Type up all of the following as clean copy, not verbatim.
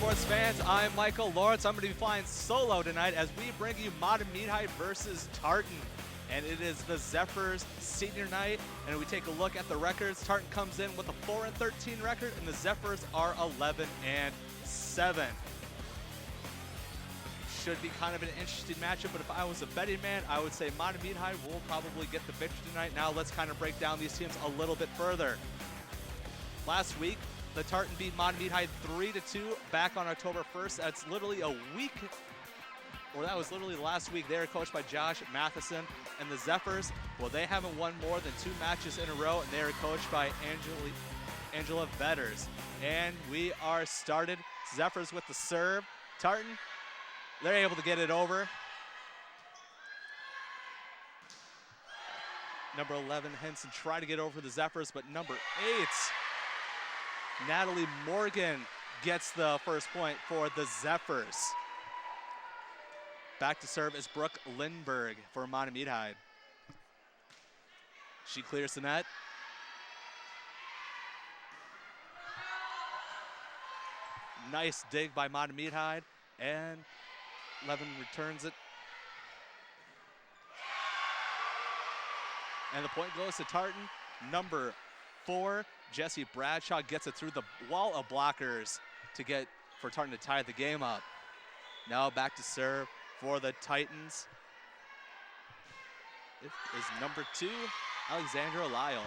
sports fans, I'm Michael Lawrence. I'm going to be flying solo tonight as we bring you Mahtomedi versus Tartan. And it is the Zephyrs senior night, and we take a look at the records. Tartan comes in with a 4-13 record, and the Zephyrs are 11-7. Should be kind of an interesting matchup, but if I was a betting man, I would say Mahtomedi will probably get the victory tonight. Now let's kind of break down these teams a little bit further. Last week, the Tartan beat Mahtomedi 3-2 back on October 1st. That's literally a week, or that was literally last week. They were coached by Josh Matheson. And the Zephyrs, well, they haven't won more than 2 matches in a row, and they are coached by Angela Vetters. And we are started. Zephyrs with the serve. Tartan, they're able to get it over. Number 11, Henson, try to get over the Zephyrs, but number 8, Natalie Morgan gets the first point for the Zephyrs. Back to serve is Brooke Lindberg for Mahtomedi. She clears the net. Nice dig by Mahtomedi, and Levin returns it. And the point goes to Tartan. Number 4, Jesse Bradshaw gets it through the wall of blockers for Tartan to tie the game up. Now back to serve for the Titans. It is number 2, Alexandra Lyle.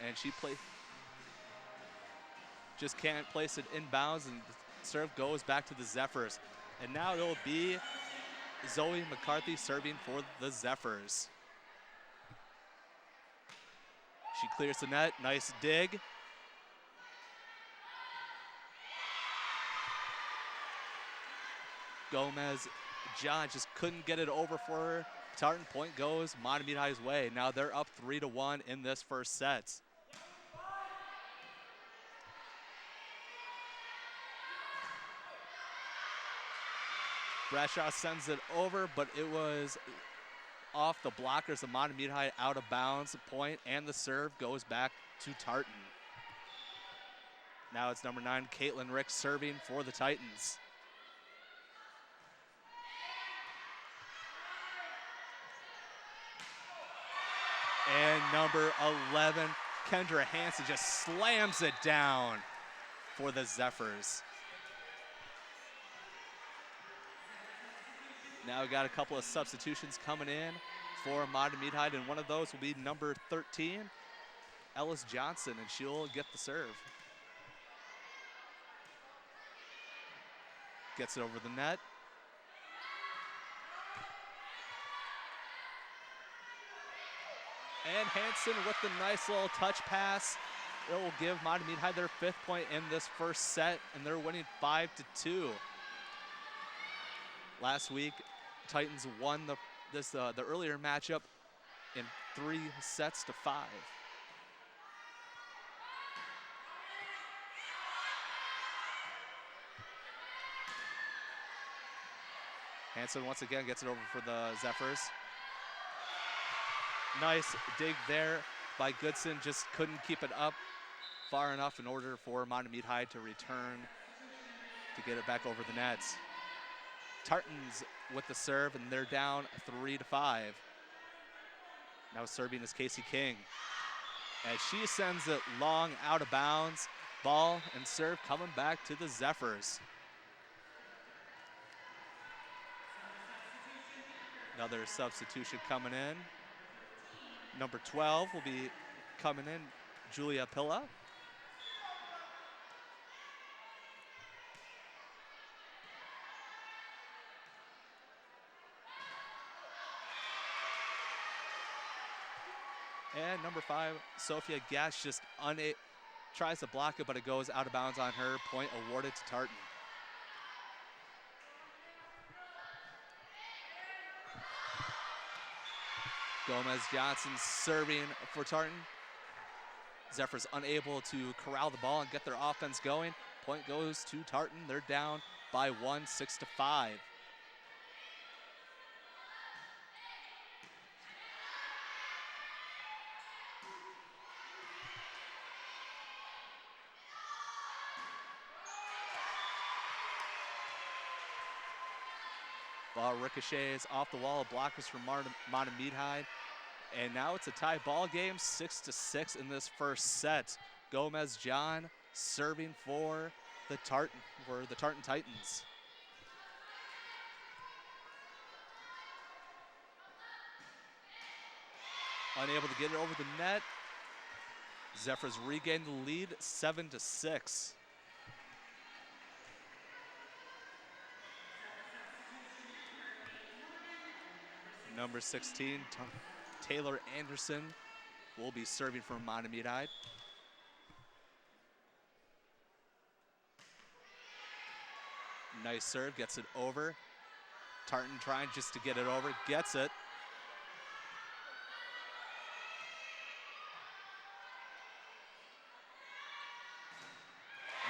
And she just can't place it inbounds, and the serve goes back to the Zephyrs. And now it'll be Zoe McCarthy serving for the Zephyrs. She clears the net, nice dig. Gomez John just couldn't get it over for her. Tartan, point goes Mahtomedi's way. Now they're up 3-1 in this first set. Bradshaw sends it over, but it was off the blockers of Mahtomedi, out of bounds. Point and the serve goes back to Tartan. Now it's number 9, Caitlin Ricks, serving for the Titans. And number 11, Kendra Hansen, just slams it down for the Zephyrs. Now we got a couple of substitutions coming in for Mahtomedi, and one of those will be number 13, Ellis Johnson, and she'll get the serve. Gets it over the net. And Hansen with the nice little touch pass. It will give Mahtomedi their 5th point in this first set, and they're winning 5-2. Last week, Titans won the earlier matchup in 3-5. Hansen once again gets it over for the Zephyrs. Nice dig there by Goodson, just couldn't keep it up far enough in order for Mahtomedi to return to get it back over the nets. Tartan's with the serve, and they're down 3-5. Now serving is Casey King. As she sends it long out of bounds, ball and serve coming back to the Zephyrs. Another substitution coming in. Number 12 will be coming in, Julia Pilla. And number 5, Sophia Gash, just tries to block it, but it goes out of bounds on her. Point awarded to Tartan. Gomez Johnson serving for Tartan. Zephyrs unable to corral the ball and get their offense going. Point goes to Tartan. They're down by 1, 6-5. Ball ricochets off the wall, blockers from Mahtomedi High. And now it's a tie ball game, 6-6 in this first set. Gomez John serving for the Tartan Titans. Unable to get it over the net. Zephyrs regain the lead, 7-6. Number 16, Taylor Anderson will be serving for Mahtomedi High. Nice serve, gets it over. Tartan trying just to get it over, gets it.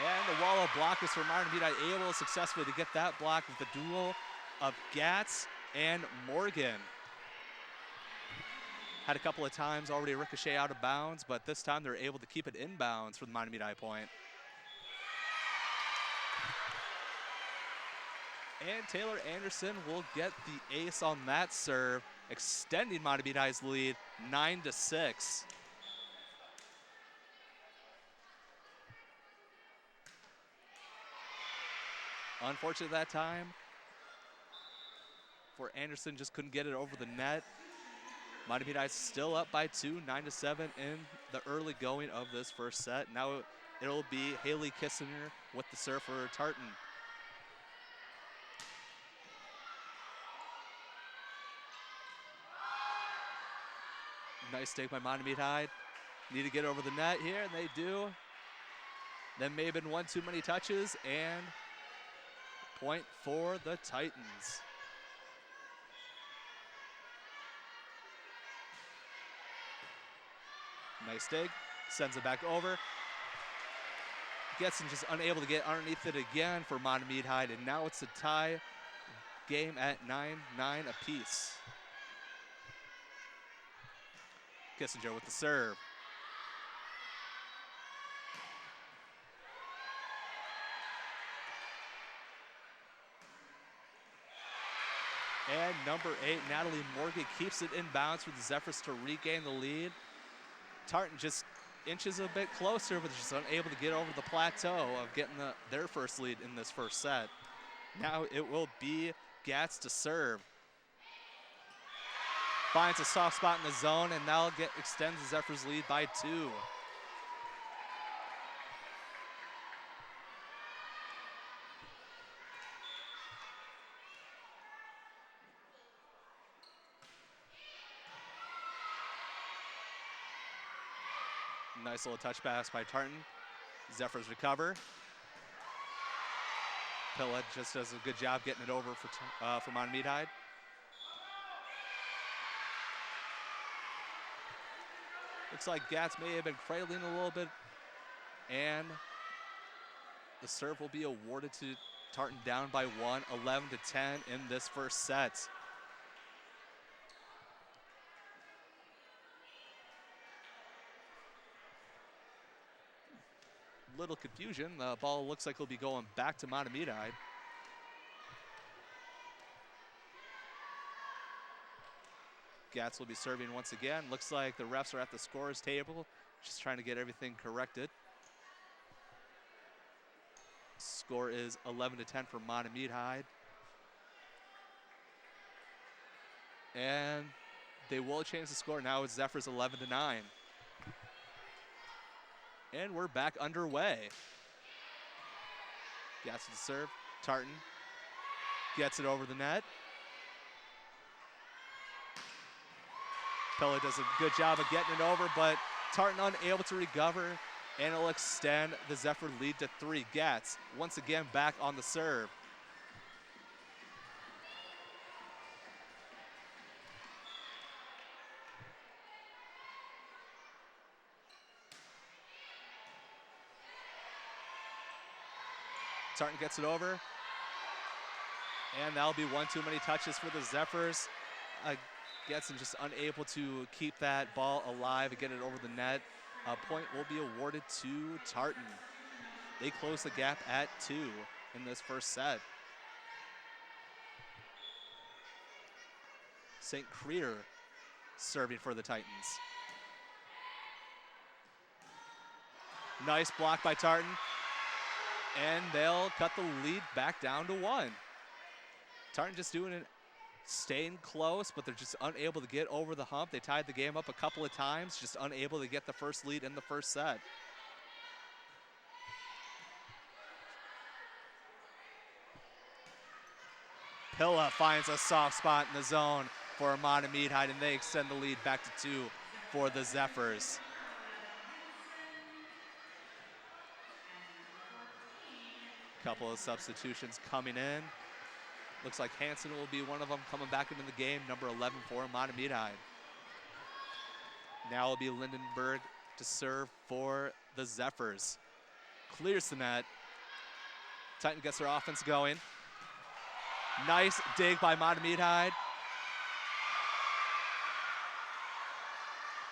And the wall of blockers for Mahtomedi High, able successfully to get that block with the duel of Gatz and Morgan. Had a couple of times already ricochet out of bounds, but this time they're able to keep it inbounds for the Mahtomedi High point. And Taylor Anderson will get the ace on that serve, extending Mahtomedi High's lead, 9-6. Unfortunately that time for Anderson, just couldn't get it over the net. Mahtomedi High still up by 2, 9-7 in the early going of this first set. Now it'll be Haley Kissinger with the serve for Tartan. Nice take by Mahtomedi High. Need to get over the net here, and they do. Then may have been one too many touches, and point for the Titans. Nice dig, sends it back over. Getson just unable to get underneath it again for Mahtomedi High, and now it's a tie game at 9-9 apiece. Kissinger with the serve. And number 8, Natalie Morgan, keeps it inbounds for the Zephyrs to regain the lead. Tartan just inches a bit closer, but just unable to get over the plateau of getting their first lead in this first set. Now it will be Gatz to serve. Finds a soft spot in the zone, and now extends the Zephyrs lead by 2. Nice little touch pass by Tartan. Zephyrs recover. Pilla just does a good job getting it over for Mahtomedi High. Looks like Gatz may have been cradling a little bit, and the serve will be awarded to Tartan, down by 1, 11-10 in this first set. Little confusion. The ball looks like it'll be going back to Mahtomedi High. Gatz will be serving once again. Looks like the refs are at the scorer's table, just trying to get everything corrected. Score is 11-10 for Mahtomedi High. And they will change the score. Now it's Zephyrs 11-9. And we're back underway. Gatz to serve. Tartan gets it over the net. Pilla does a good job of getting it over, but Tartan unable to recover, and it'll extend the Zephyr lead to 3. Gatz once again back on the serve. Tartan gets it over, and that'll be one too many touches for the Zephyrs. Getson just unable to keep that ball alive and get it over the net. A point will be awarded to Tartan. They close the gap at 2 in this first set. St. Creer serving for the Titans. Nice block by Tartan. And they'll cut the lead back down to 1. Tartan just doing it, staying close, but they're just unable to get over the hump. They tied the game up a couple of times, just unable to get the first lead in the first set. Pilla finds a soft spot in the zone for Mahtomedi, and they extend the lead back to 2 for the Zephyrs. Couple of substitutions coming in. Looks like Hansen will be one of them coming back into the game, number 11 for Mahtomedi. Now it'll be Lindenberg to serve for the Zephyrs. Clears the net. Titan gets their offense going. Nice dig by Mahtomedi.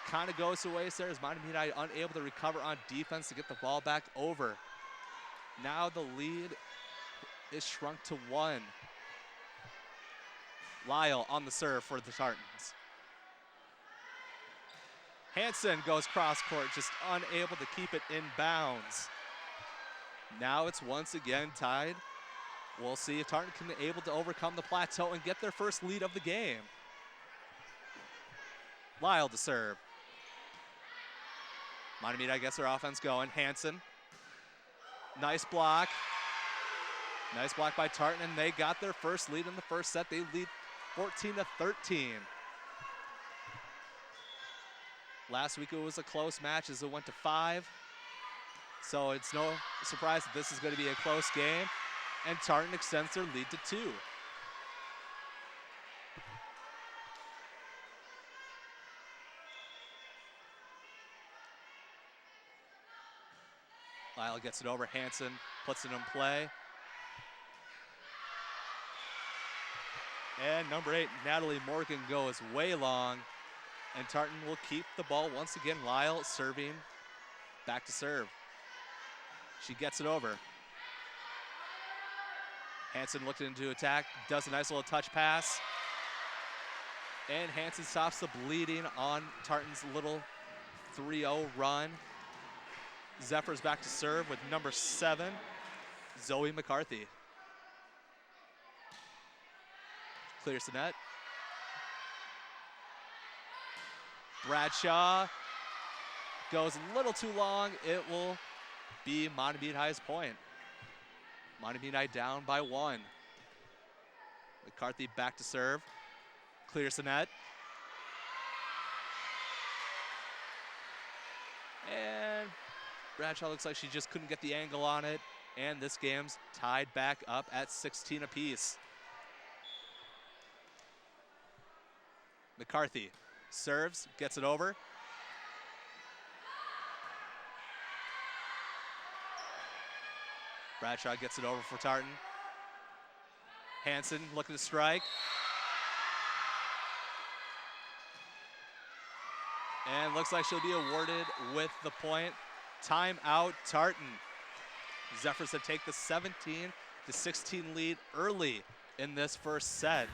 Kind of goes to waste there as Mahtomedi unable to recover on defense to get the ball back over. Now the lead is shrunk to 1. Lyle on the serve for the Tartans. Hansen goes cross court, just unable to keep it in bounds. Now it's once again tied. We'll see if Tartan can be able to overcome the plateau and get their first lead of the game. Lyle to serve. Mahtomedi gets their offense going. Hansen. Nice block. Nice block by Tartan, and they got their first lead in the first set. They lead 14-13. Last week it was a close match as it went to 5. So it's no surprise that this is going to be a close game. And Tartan extends their lead to 2. Lyle gets it over. Hansen puts it in play. And number 8, Natalie Morgan, goes way long. And Tartan will keep the ball once again. Lyle serving back to serve. She gets it over. Hansen looked into attack, does a nice little touch pass. And Hansen stops the bleeding on Tartan's little 3-0 run. Zephyrs back to serve with number 7, Zoe McCarthy. Clears the net. Bradshaw goes a little too long. It will be Mahtomedi's point. Mahtomedi down by 1. McCarthy back to serve. Clears the net. And Bradshaw looks like she just couldn't get the angle on it. And this game's tied back up at 16 apiece. McCarthy serves, gets it over. Bradshaw gets it over for Tartan. Hansen looking to strike. And looks like she'll be awarded with the point. Timeout, Tartan. Zephyrs that take the 17-16 lead early in this first set.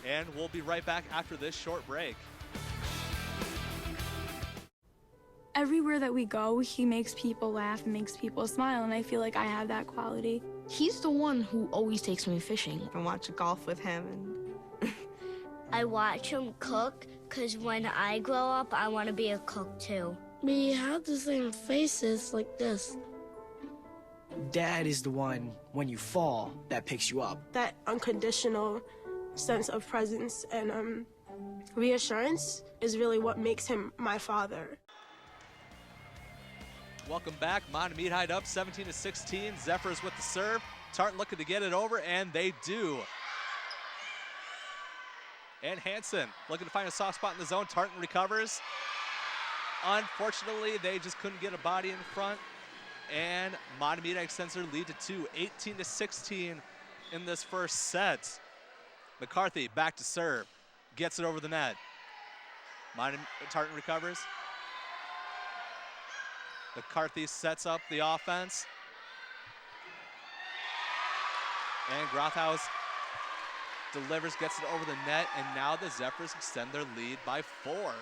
And we'll be right back after this short break. Everywhere that we go, he makes people laugh and makes people smile, and I feel like I have that quality. He's the one who always takes me fishing. I watch golf with him. I watch him cook, because when I grow up, I want to be a cook too. We have the same faces like this. Dad is the one, when you fall, that picks you up. That unconditional sense of presence and reassurance is really what makes him my father. Welcome back. Mahtomedi up 17-16. Zephyrs with the serve. Tartan looking to get it over, and they do. And Hansen looking to find a soft spot in the zone. Tartan recovers. Unfortunately, they just couldn't get a body in front. And Mahtomedi extends their lead to 2, 18-16 in this first set. McCarthy back to serve. Gets it over the net. Tartan recovers. McCarthy sets up the offense. And Grothaus delivers, gets it over the net, and now the Zephyrs extend their lead by 4.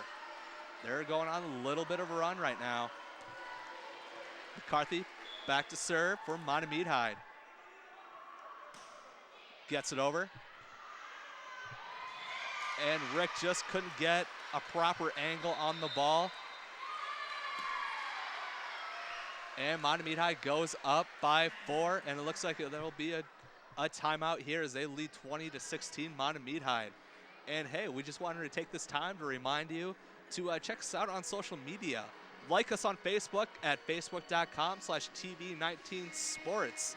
They're going on a little bit of a run right now. McCarthy back to serve for Mahtomedi High. Gets it over. And Rick just couldn't get a proper angle on the ball. And Mahtomedi High goes up by 4, and it looks like there will be a timeout here as they lead 20-16 Mahtomedi High. And hey, we just wanted to take this time to remind you to check us out on social media. Like us on Facebook at facebook.com/TV19sports.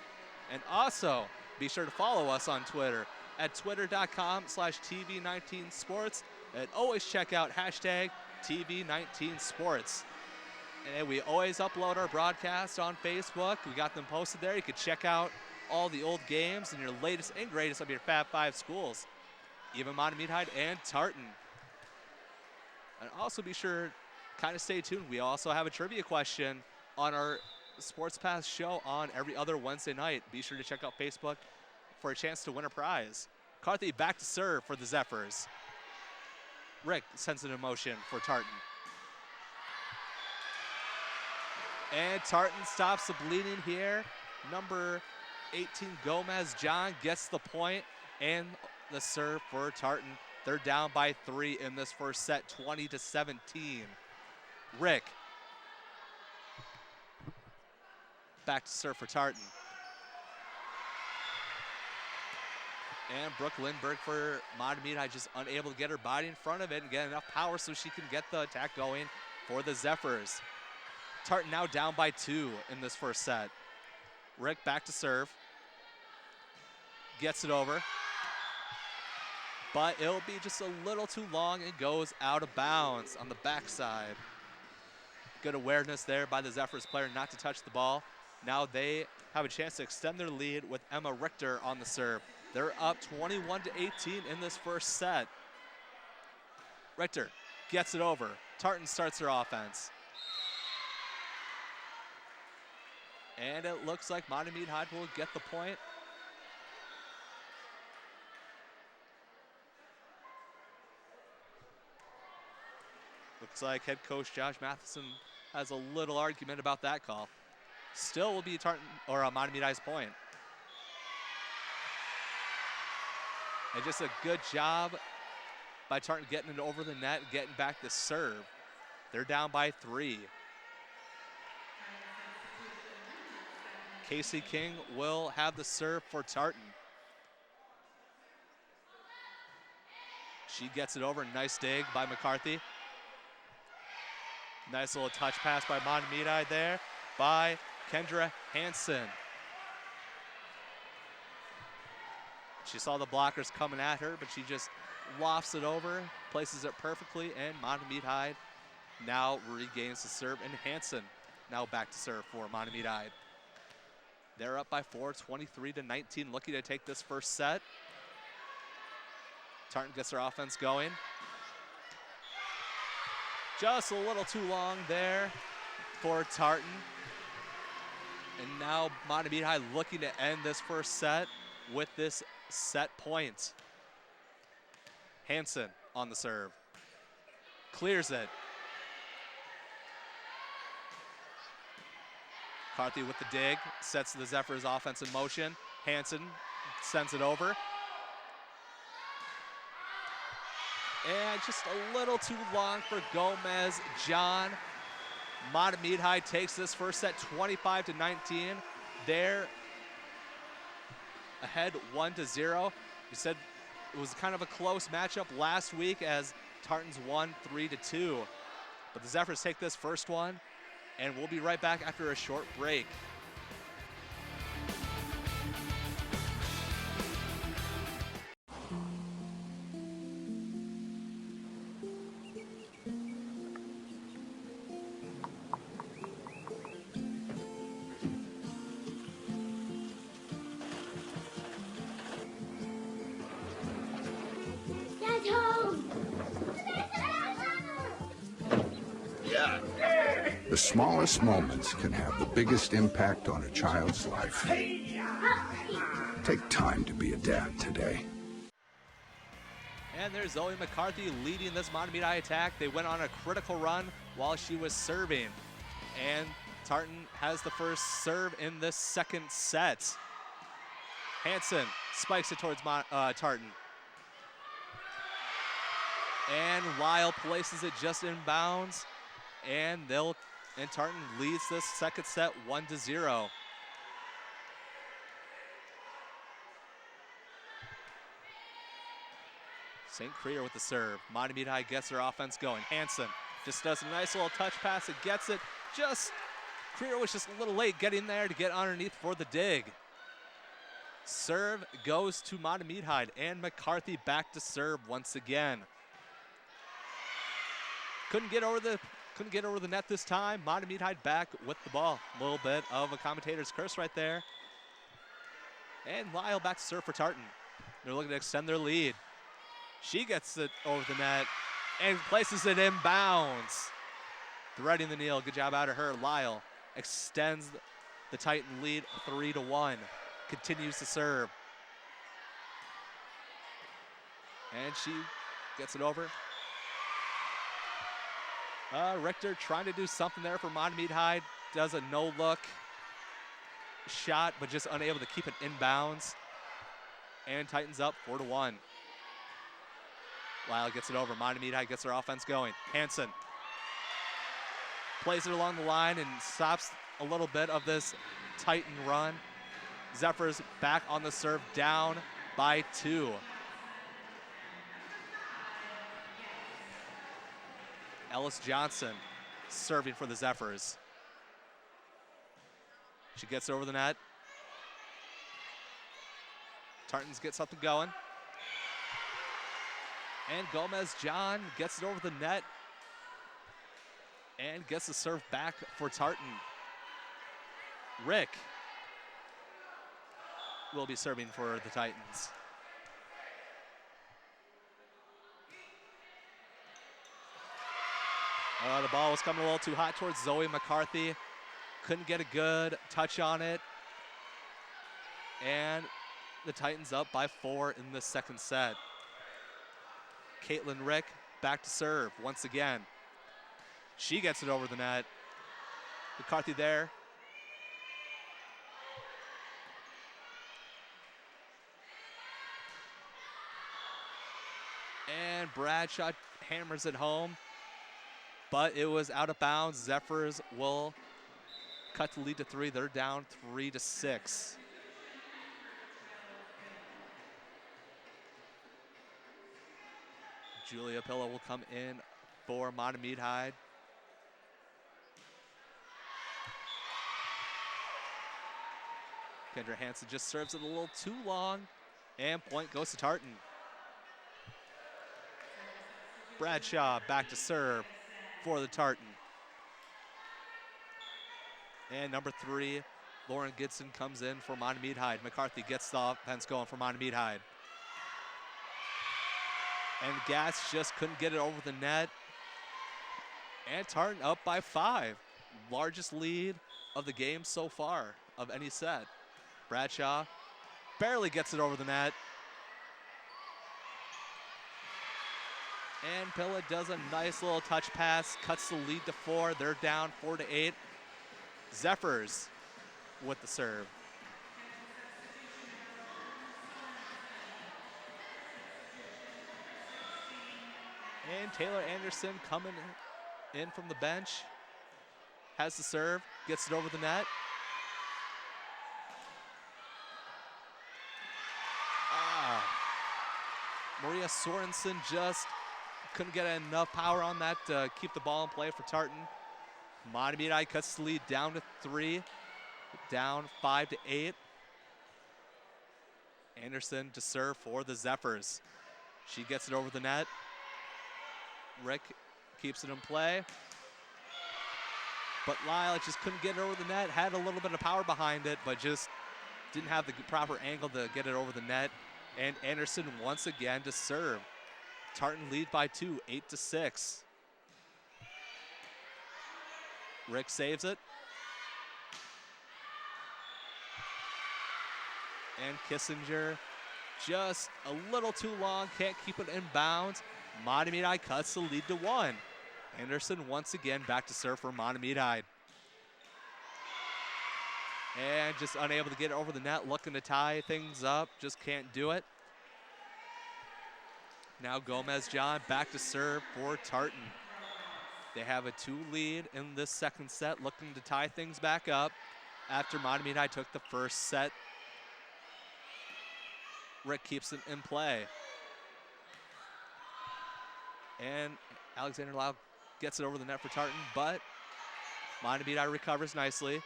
And also be sure to follow us on Twitter at twitter.com/TV19sports. And always check out hashtag TV19sports. And we always upload our broadcasts on Facebook. We got them posted there. You can check out all the old games and your latest and greatest of your Fab 5 schools, even Mahtomedi High and Tartan. And also be sure, kind of stay tuned. We also have a trivia question on our Sports Pass show on every other Wednesday night. Be sure to check out Facebook for a chance to win a prize. McCarthy back to serve for the Zephyrs. Rick sends it in motion for Tartan. And Tartan stops the bleeding here. Number 18, Gomez John gets the point and the serve for Tartan. They're down by 3 in this first set, 20-17. Rick back to serve for Tartan. And Brooke Lindbergh for Mahtomedi High just unable to get her body in front of it and get enough power so she can get the attack going for the Zephyrs. Tartan now down by 2 in this first set. Rick back to serve. Gets it over. But it'll be just a little too long and goes out of bounds on the backside. Good awareness there by the Zephyrs player not to touch the ball. Now they have a chance to extend their lead with Emma Richter on the serve. They're up 21-18 in this first set. Richter gets it over. Tartan starts their offense. And it looks like Mahtomedi High will get the point. Looks like head coach Josh Matheson has a little argument about that call. Still will be Tartan or Mahtomedi High's point. And just a good job by Tartan getting it over the net and getting back the serve. They're down by 3. Casey King will have the serve for Tartan. She gets it over. Nice dig by McCarthy. Nice little touch pass by Mahtomedi there by Kendra Hansen. She saw the blockers coming at her, but she just lofts it over, places it perfectly, and Mahtomedi High now regains the serve. And Hansen now back to serve for Mahtomedi High. They're up by 4, 23-19, looking to take this first set. Tartan gets their offense going. Just a little too long there for Tartan. And now Mahtomedi High looking to end this first set with this set point. Hansen on the serve. Clears it. McCarthy with the dig, sets the Zephyrs offense in motion. Hansen sends it over. And just a little too long for Gomez John. Mahtomedi High takes this first set 25-19. They're ahead 1-0. We said it was kind of a close matchup last week as Tartans won 3-2. But the Zephyrs take this first one, and we'll be right back after a short break. The smallest moments can have the biggest impact on a child's life. Take time to be a dad today. And there's Zoe McCarthy leading this Mahtomedi High attack. They went on a critical run while she was serving. And Tartan has the first serve in this second set. Hansen spikes it towards Tartan. And Lyle places it just inbounds. And Tartan leads this second set 1-0. St. Creer with the serve. Mahtomedi High gets their offense going. Hansen just does a nice little touch pass and gets it. Creer was just a little late getting there to get underneath for the dig. Serve goes to Mahtomedi High, and McCarthy back to serve once again. Couldn't get over the net this time. Mahtomedi High back with the ball. A little bit of a commentator's curse right there. And Lyle back to serve for Tartan. They're looking to extend their lead. She gets it over the net and places it inbounds. Threading the needle. Good job out of her. Lyle extends the Titan lead 3-1. Continues to serve. And she gets it over. Richter trying to do something there for Mahtomedi High. Does a no-look shot, but just unable to keep it inbounds. And Titans up 4-1. Lyle gets it over. Mahtomedi High gets their offense going. Hansen plays it along the line and stops a little bit of this Titan run. Zephyrs back on the serve, down by 2. Ellis Johnson serving for the Zephyrs. She gets over the net. Tartans get something going. And Gomez John gets it over the net and gets the serve back for Tartan. Rick will be serving for the Titans. The ball was coming a little too hot towards Zoe McCarthy. Couldn't get a good touch on it. And the Titans up by 4 in the second set. Caitlin Rick back to serve once again. She gets it over the net. McCarthy there. And Bradshaw hammers it home, but it was out of bounds. Zephyrs will cut the lead to 3. They're down 3-6. Julia Pillow will come in for Mahtomedi High. Kendra Hansen just serves it a little too long, and point goes to Tartan. Bradshaw back to serve for the Tartan. And number 3, Lauren Gibson comes in for Mahtomedi High. McCarthy gets the offense going for Mahtomedi High. And Gass just couldn't get it over the net. And Tartan up by 5. Largest lead of the game so far of any set. Bradshaw barely gets it over the net. And Pilla does a nice little touch pass, cuts the lead to 4. They're down 4-8. Zephyrs with the serve. And Taylor Anderson coming in from the bench. Has the serve, gets it over the net. Maria Sorensen just couldn't get enough power on that to keep the ball in play for Tartan. Mahtomedi High cuts the lead down to 3, down 5-8. Anderson to serve for the Zephyrs. She gets it over the net. Rick keeps it in play. But Lyle just couldn't get it over the net. Had a little bit of power behind it, but just didn't have the proper angle to get it over the net. And Anderson once again to serve. Tartan lead by 2, 8-6. Rick saves it. And Kissinger just a little too long, can't keep it in bounds. Mahtomedi cuts the lead to 1. Anderson once again back to serve for Mahtomedi. And just unable to get it over the net, looking to tie things up, just can't do it. Now Gomez John back to serve for Tartan. They have a 2 lead in this second set, looking to tie things back up after Mahtomedi took the first set. Rick keeps it in play. And Alexander Lau gets it over the net for Tartan, but Mahtomedi recovers nicely.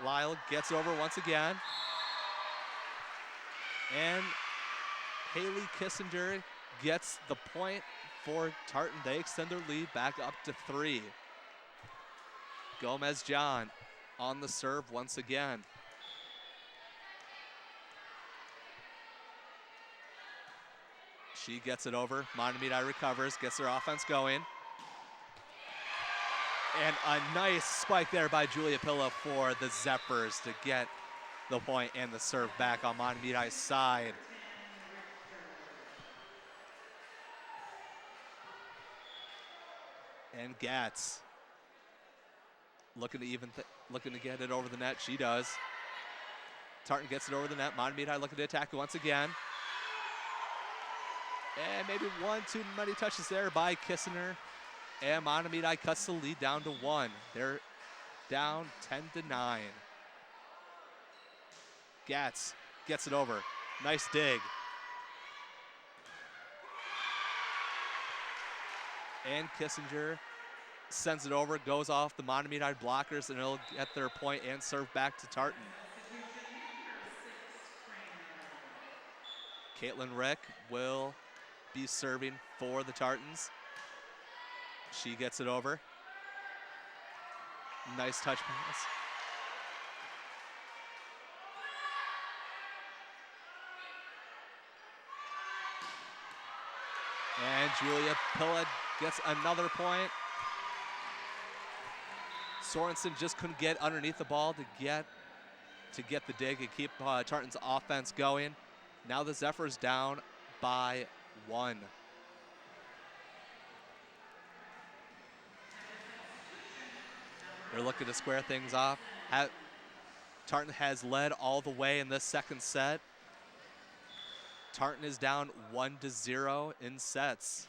Lyle gets it over once again. And Haley Kissinger gets the point for Tartan. They extend their lead back up to 3. Gomez John on the serve once again. She gets it over. Mahtomedi recovers, gets their offense going. And a nice spike there by Julia Pilla for the Zephyrs to get the point and the serve back on Mahtomedi's side. And Gatz looking to get it over the net. She does. Tartan gets it over the net. Mahtomedi looking to attack once again. And maybe one too many touches there by Kissinger. And Mahtomedi cuts the lead down to 1. They're down 10-9. Gatz gets it over. Nice dig. And Kissinger sends it over, goes off the Mahtomedi blockers, and it'll get their point and serve back to Tartan. Caitlin Rick will be serving for the Tartans. She gets it over. Nice touch pass. And Julia Pilla gets another point. Sorensen just couldn't get underneath the ball to get the dig and keep Tartan's offense going. Now the Zephyrs down by 1. They're looking to square things off. Tartan has led all the way in this second set. Tartan is down 1-0 in sets.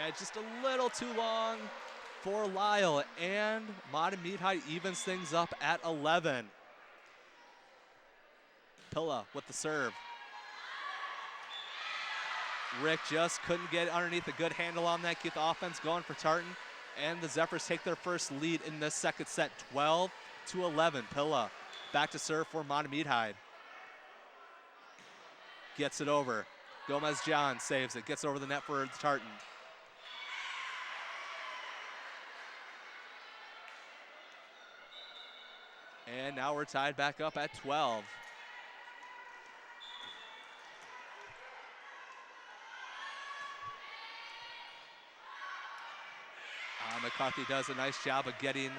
And just a little too long for Lyle, and Mahtomedi evens things up at 11. Pilla with the serve. Rick just couldn't get underneath a good handle on that, keep the offense going for Tartan. And the Zephyrs take their first lead in this second set, 12-11. Pilla back to serve for Mahtomedi. Gets it over. Gomez John saves it, gets over the net for Tartan. And now we're tied back up at 12. McCarthy does a nice job of getting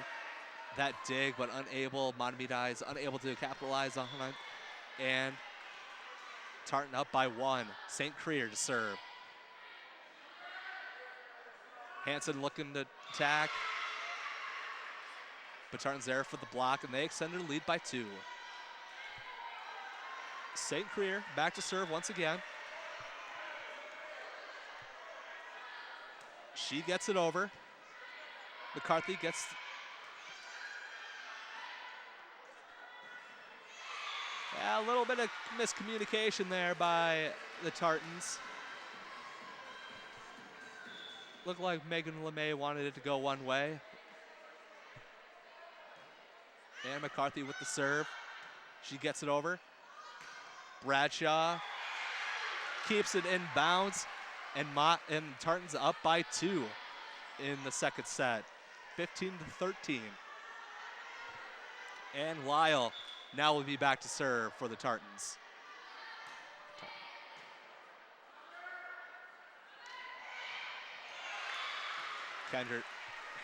that dig, but Mahtomedi is unable to capitalize on it. And Tartan up by 1. St. Creer to serve. Hansen looking to attack. But Tartan's there for the block, and they extend their lead by 2. St. Creer back to serve once again. She gets it over. McCarthy gets... Yeah, a little bit of miscommunication there by the Tartans. Looked like Megan LeMay wanted it to go one way. And McCarthy with the serve. She gets it over. Bradshaw keeps it in bounds, and Tartan's up by 2 in the second set, 15-13. And Lyle now will be back to serve for the Tartans.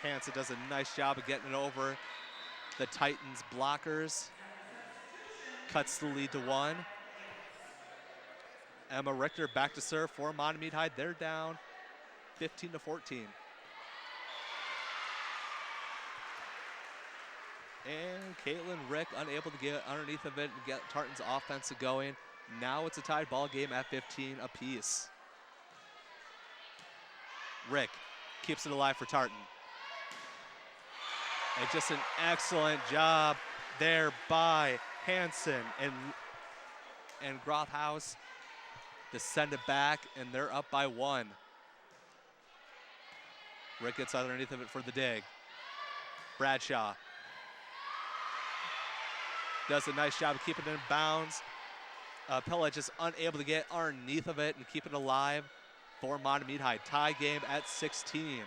Hansen does a nice job of getting it over the Titans blockers. Cuts the lead to 1. Emma Richter back to serve for Mahtomedi High. They're down 15-14. And Caitlin Rick unable to get underneath of it and get Tartan's offense going. Now it's a tied ball game at 15 apiece. Rick keeps it alive for Tartan. And just an excellent job there by Hansen, and Grothaus to send it back, and they're up by 1. Rick gets underneath of it for the dig. Bradshaw does a nice job of keeping it in bounds. Pella just unable to get underneath of it and keep it alive for Mahtomedi High. Tie game at 16.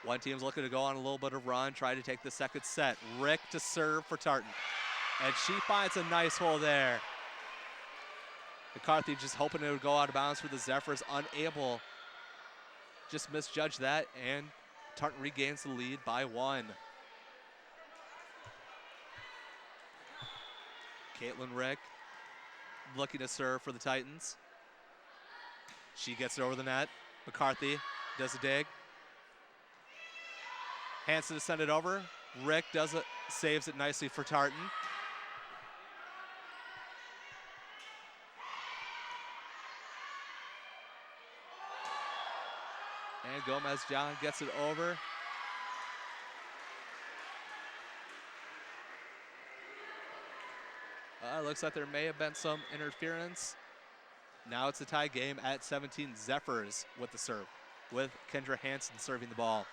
One team's looking to go on a little bit of run, try to take the second set. Rick to serve for Tartan. And she finds a nice hole there. McCarthy just hoping it would go out of bounds for the Zephyrs, unable. Just misjudged that, and Tartan regains the lead by 1. Caitlin Rick looking to serve for the Titans. She gets it over the net. McCarthy does a dig. Hansen to send it over. Rick does it, saves it nicely for Tartan. And Gomez John gets it over. Looks like there may have been some interference. Now it's a tie game at 17. Zephyrs with the serve, with Kendra Hansen serving the ball.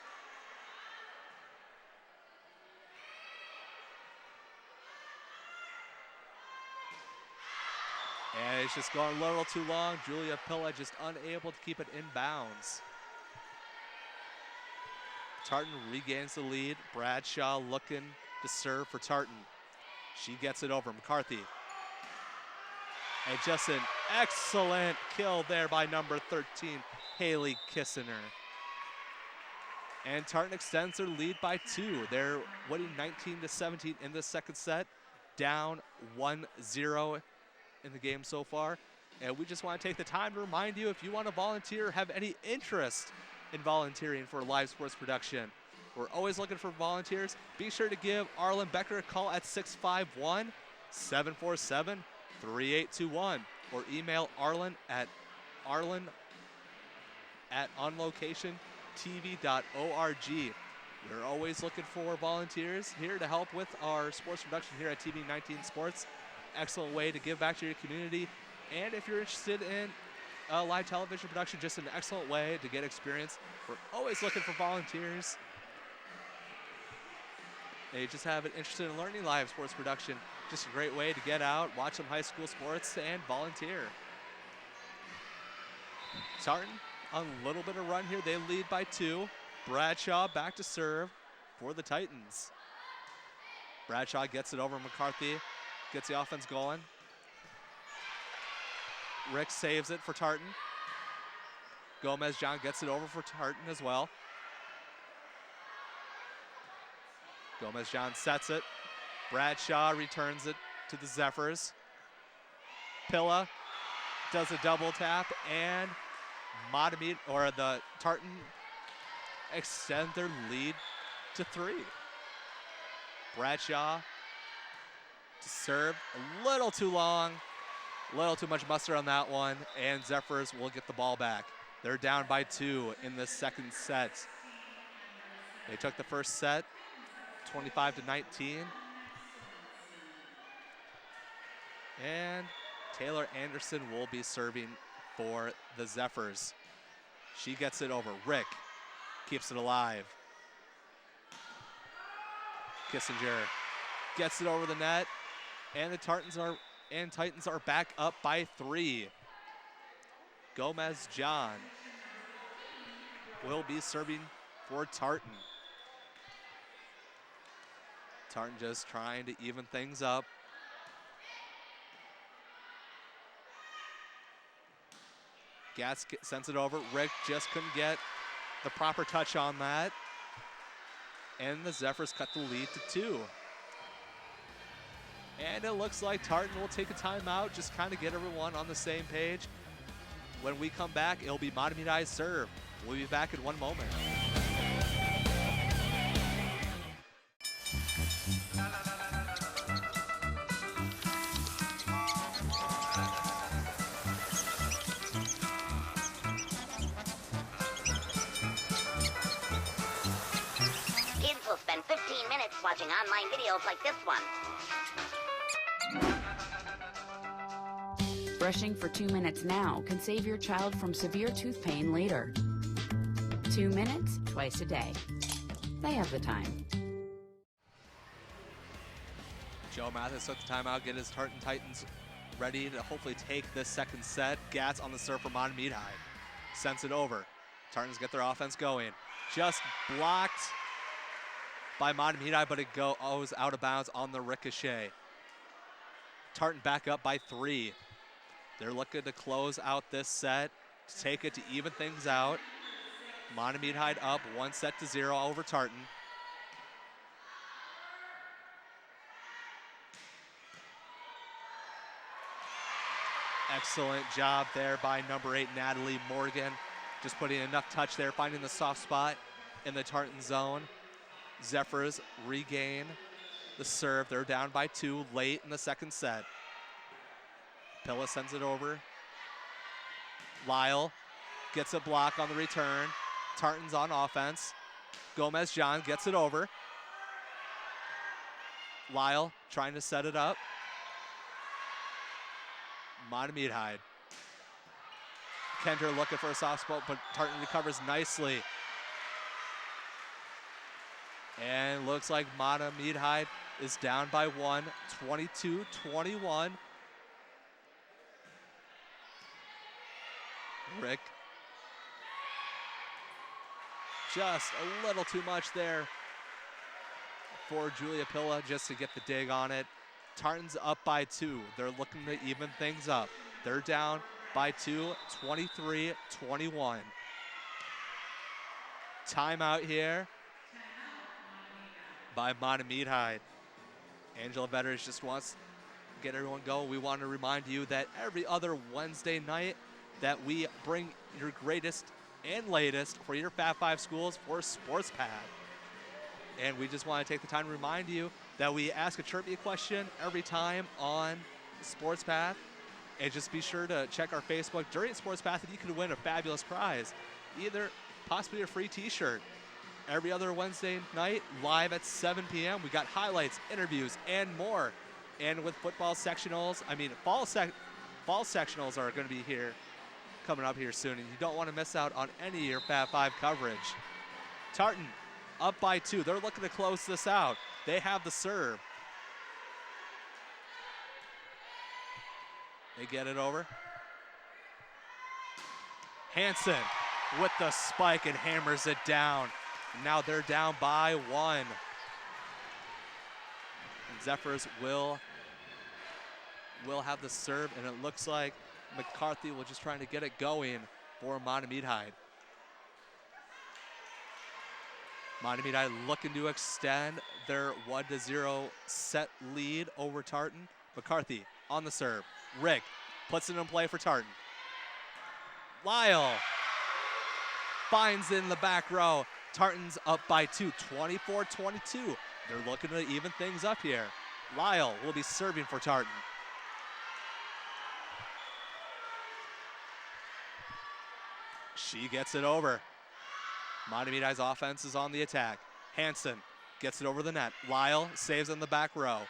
And it's just gone a little too long. Julia Pilla just unable to keep it in bounds. Tartan regains the lead. Bradshaw looking to serve for Tartan. She gets it over. McCarthy. And just an excellent kill there by number 13, Haley Kissiner. And Tartan extends their lead by 2. They're winning 19-17 in the second set, down 1-0 in the game so far. And we just want to take the time to remind you, if you want to volunteer or have any interest in volunteering for live sports production, we're always looking for volunteers. Be sure to give Arlen Becker a call at 651-747-3821 or email Arlen at onlocationtv.org. We're always looking for volunteers here to help with our sports production here at TV19 Sports. Excellent way to give back to your community. And if you're interested in live television production, just an excellent way to get experience. We're always looking for volunteers. They just have an interest in learning live sports production. Just a great way to get out, watch some high school sports, and volunteer. Tartan on a little bit of run here. They lead by 2. Bradshaw back to serve for the Titans. Bradshaw gets it over McCarthy, gets the offense going. Rick saves it for Tartan. Gomez John gets it over for Tartan as well. Gomez John sets it. Bradshaw returns it to the Zephyrs. Pilla does a double tap, and Mahtomedi, or the Tartan, extend their lead to 3. Bradshaw to serve, a little too long, a little too much muster on that one, and Zephyrs will get the ball back. They're down by 2 in the second set. They took the first set 25-19. And Taylor Anderson will be serving for the Zephyrs. She gets it over. Rick keeps it alive. Kissinger gets it over the net, and the Titans are back up by 3. Gomez John will be serving for Tartan. Tartan just trying to even things up. Gatz sends it over. Rick just couldn't get the proper touch on that. And the Zephyrs cut the lead to 2. And it looks like Tartan will take a timeout, just kind of get everyone on the same page. When we come back, it'll be Mahtomedi's serve. We'll be back in one moment. Kids will spend 15 minutes watching online videos like this one. Brushing for 2 minutes now can save your child from severe tooth pain later. 2 minutes, twice a day. They have the time. Joe Mathis took the timeout, get his Tartan Titans ready to hopefully take this second set. Gats on the serve for Mahtomedi. Sends it over. Tartans get their offense going. Just blocked by Mahtomedi, but it goes out of bounds on the ricochet. Tartan back up by 3. They're looking to close out this set, to take it to even things out. Mahtomedi up 1-0 over Tartan. Excellent job there by number 8, Natalie Morgan. Just putting enough touch there, finding the soft spot in the Tartan zone. Zephyrs regain the serve. They're down by 2 late in the second set. Pilla sends it over. Lyle gets a block on the return. Tartan's on offense. Gomez John gets it over. Lyle trying to set it up. Mahtomedi. Kendra looking for a soft spot, but Tartan recovers nicely. And looks like Mahtomedi is down by 1, 22-21. Rick. Just a little too much there for Julia Pilla just to get the dig on it. Tartan's up by 2. They're looking to even things up. They're down by 2, 23-21. Timeout here by Mahtomedi. Angela Vetters just wants to get everyone going. We want to remind you that every other Wednesday night that we bring your greatest and latest for your Fab 5 schools for Sports Pad. And we just want to take the time to remind you that we ask a trivia question every time on Sports Path. And just be sure to check our Facebook during Sports Path and you could win a fabulous prize. Either possibly a free t-shirt. Every other Wednesday night, live at 7 p.m. We got highlights, interviews, and more. And with football sectionals, fall sectionals are going to be here, coming up here soon. And you don't want to miss out on any of your Fab 5 coverage. Tartan up by 2. They're looking to close this out. They have the serve. They get it over. Hansen with the spike and hammers it down. Now they're down by 1. And Zephyrs will have the serve, and it looks like McCarthy will just trying to get it going for Mahtomedi. Mahtomedi looking to extend their 1-0 set lead over Tartan. McCarthy on the serve. Rick puts it in play for Tartan. Lyle finds it in the back row. Tartan's up by 2, 24-22. They're looking to even things up here. Lyle will be serving for Tartan. She gets it over. Mahtomedi's offense is on the attack. Hansen gets it over the net. Lyle saves in the back row.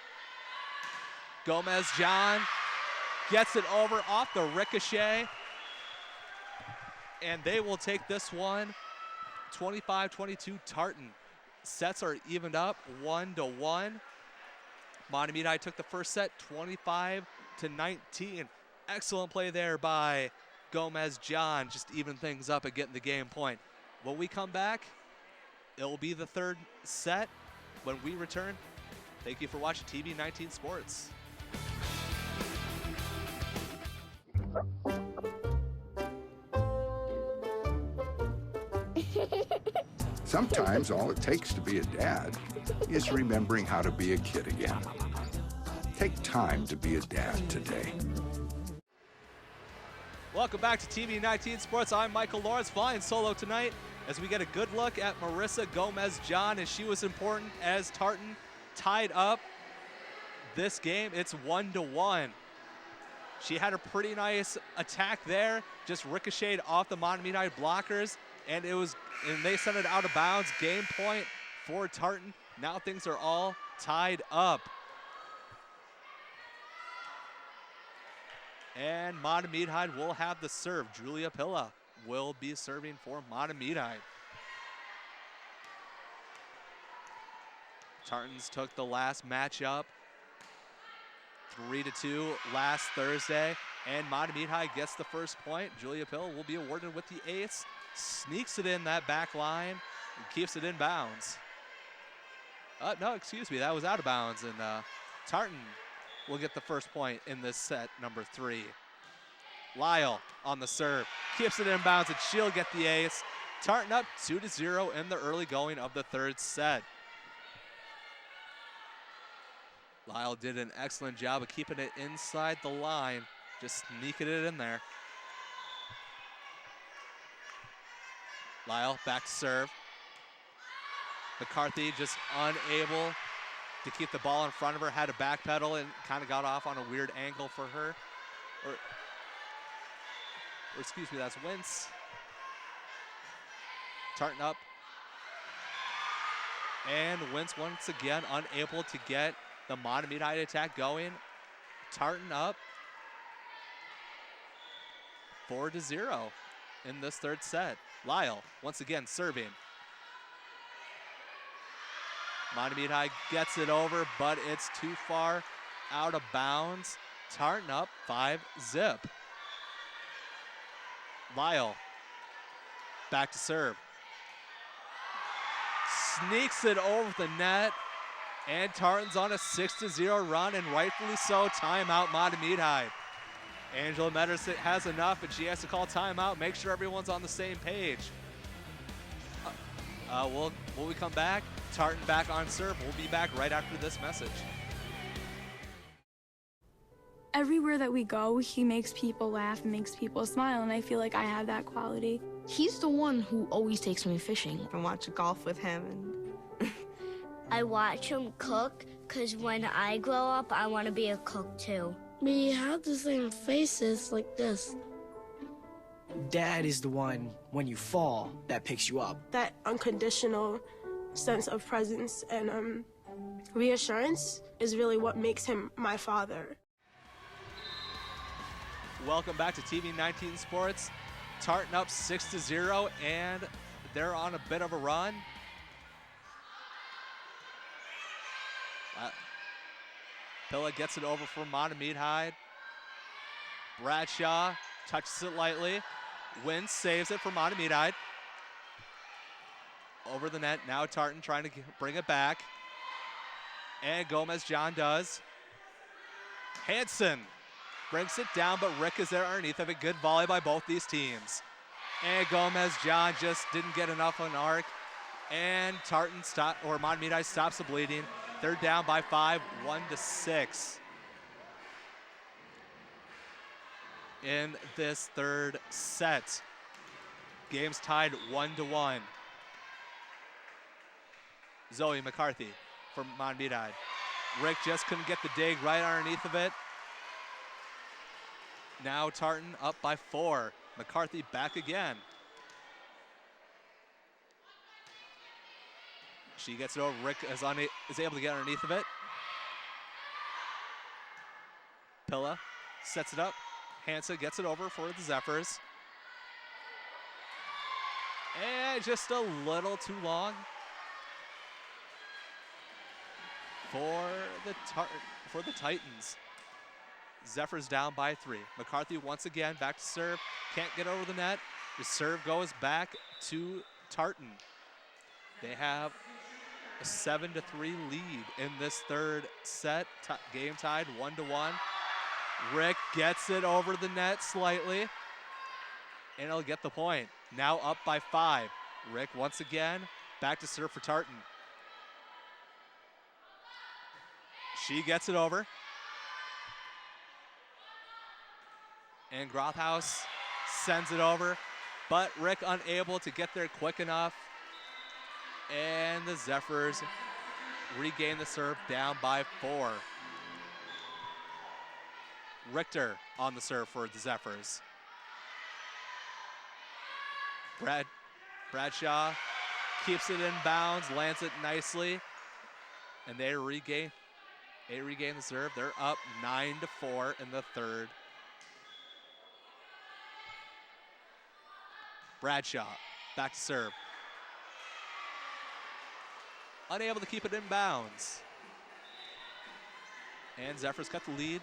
Gomez John gets it over off the ricochet. And they will take this one 25-22 Tartan. Sets are evened up 1-1. Mahtomedi took the first set 25-19. Excellent play there by Gomez John, just even things up and getting the game point. When we come back, it will be the third set. When we return, thank you for watching TB19 Sports. Sometimes all it takes to be a dad is remembering how to be a kid again. Take time to be a dad today. Welcome back to TV 19 Sports. I'm Michael Lawrence, flying solo tonight as we get a good look at Marissa Gomez-John, as she was important as Tartan tied up this game. It's 1-1. She had a pretty nice attack there, just ricocheted off the Mahtomedi blockers, and they sent it out of bounds. Game point for Tartan. Now things are all tied up. And Mahtomedi will have the serve. Julia Pilla will be serving for Mahtomedi. Tartans took the last matchup 3-2 last Thursday, and Mahtomedi gets the first point. Julia Pilla will be awarded with the ace, sneaks it in that back line, and keeps it in bounds. No, excuse me, that was out of bounds, and Tartan will get the first point in this set, number 3. Lyle on the serve, keeps it in bounds, and she'll get the ace. Tartan up 2-0 in the early going of the third set. Lyle did an excellent job of keeping it inside the line, just sneaking it in there. Lyle back to serve. McCarthy just unable to keep the ball in front of her, had to backpedal and kind of got off on a weird angle for her. Or excuse me, that's Wentz. Tartan up. And Wentz once again unable to get the Mahtomedi attack going. Tartan up 4-0 in this third set. Lyle once again serving. Mahtomedi gets it over, but it's too far out of bounds. Tartan up 5-0. Lyle back to serve. Sneaks it over the net, and Tartan's on a 6-0 run, and rightfully so. Timeout, Mahtomedi. Angela Metters has enough, and she has to call timeout. Make sure everyone's on the same page. Will we come back? Tartan back on serve. We'll be back right after this message. Everywhere that we go, he makes people laugh and makes people smile, and I feel like I have that quality. He's the one who always takes me fishing. I watch golf with him. And I watch him cook because when I grow up, I want to be a cook too. We have the same faces like this. Dad is the one, when you fall, that picks you up. That unconditional sense of presence and reassurance is really what makes him my father. Welcome back to TV 19 Sports. Tartan up 6-0, and they're on a bit of a run. Pilla gets it over for Mahtomedi. Bradshaw touches it lightly. Wins, saves it for Mahtomedi. Over the net, now Tartan trying to bring it back. And Gomez-John does. Hanson brings it down, but Rick is there underneath of it. Good volley by both these teams. And Gomez-John just didn't get enough on arc. And Mahtomedi stops the bleeding. They're down by 5, 1-6. In this third set. Game's tied 1-1. Zoe McCarthy for Mahtomedi. Rick just couldn't get the dig right underneath of it. Now Tartan up by 4. McCarthy back again. She gets it over. Rick is able to get underneath of it. Pilla sets it up. Hansa gets it over for the Zephyrs. And just a little too long for the Titans. Zephyrs down by 3. McCarthy once again back to serve. Can't get over the net. The serve goes back to Tartan. They have a 7-3 lead in this third set. Game tied 1-1. Rick gets it over the net slightly, and he'll get the point. Now up by 5. Rick once again Back to serve for Tartan. She gets it over. And Grothaus sends it over, but Rick unable to get there quick enough. And the Zephyrs regain the serve, down by 4. Richter on the serve for the Zephyrs. Bradshaw keeps it in bounds, lands it nicely, and they regain the serve. They're up 9-4 in the third. Bradshaw back to serve. Unable to keep it in bounds. And Zephyrs cut the lead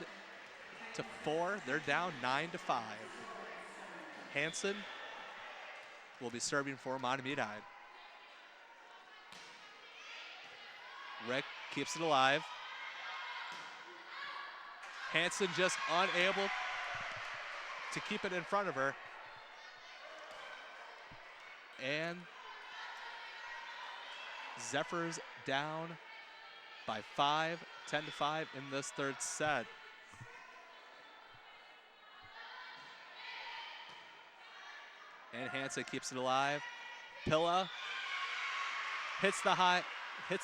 to 4. They're down 9-5. Hansen will be serving for Mahtomedi. Rick keeps it alive. Hansen just unable to keep it in front of her. And Zephyrs down by 5, 10-5 in this third set. And Hansen keeps it alive. Pilla hits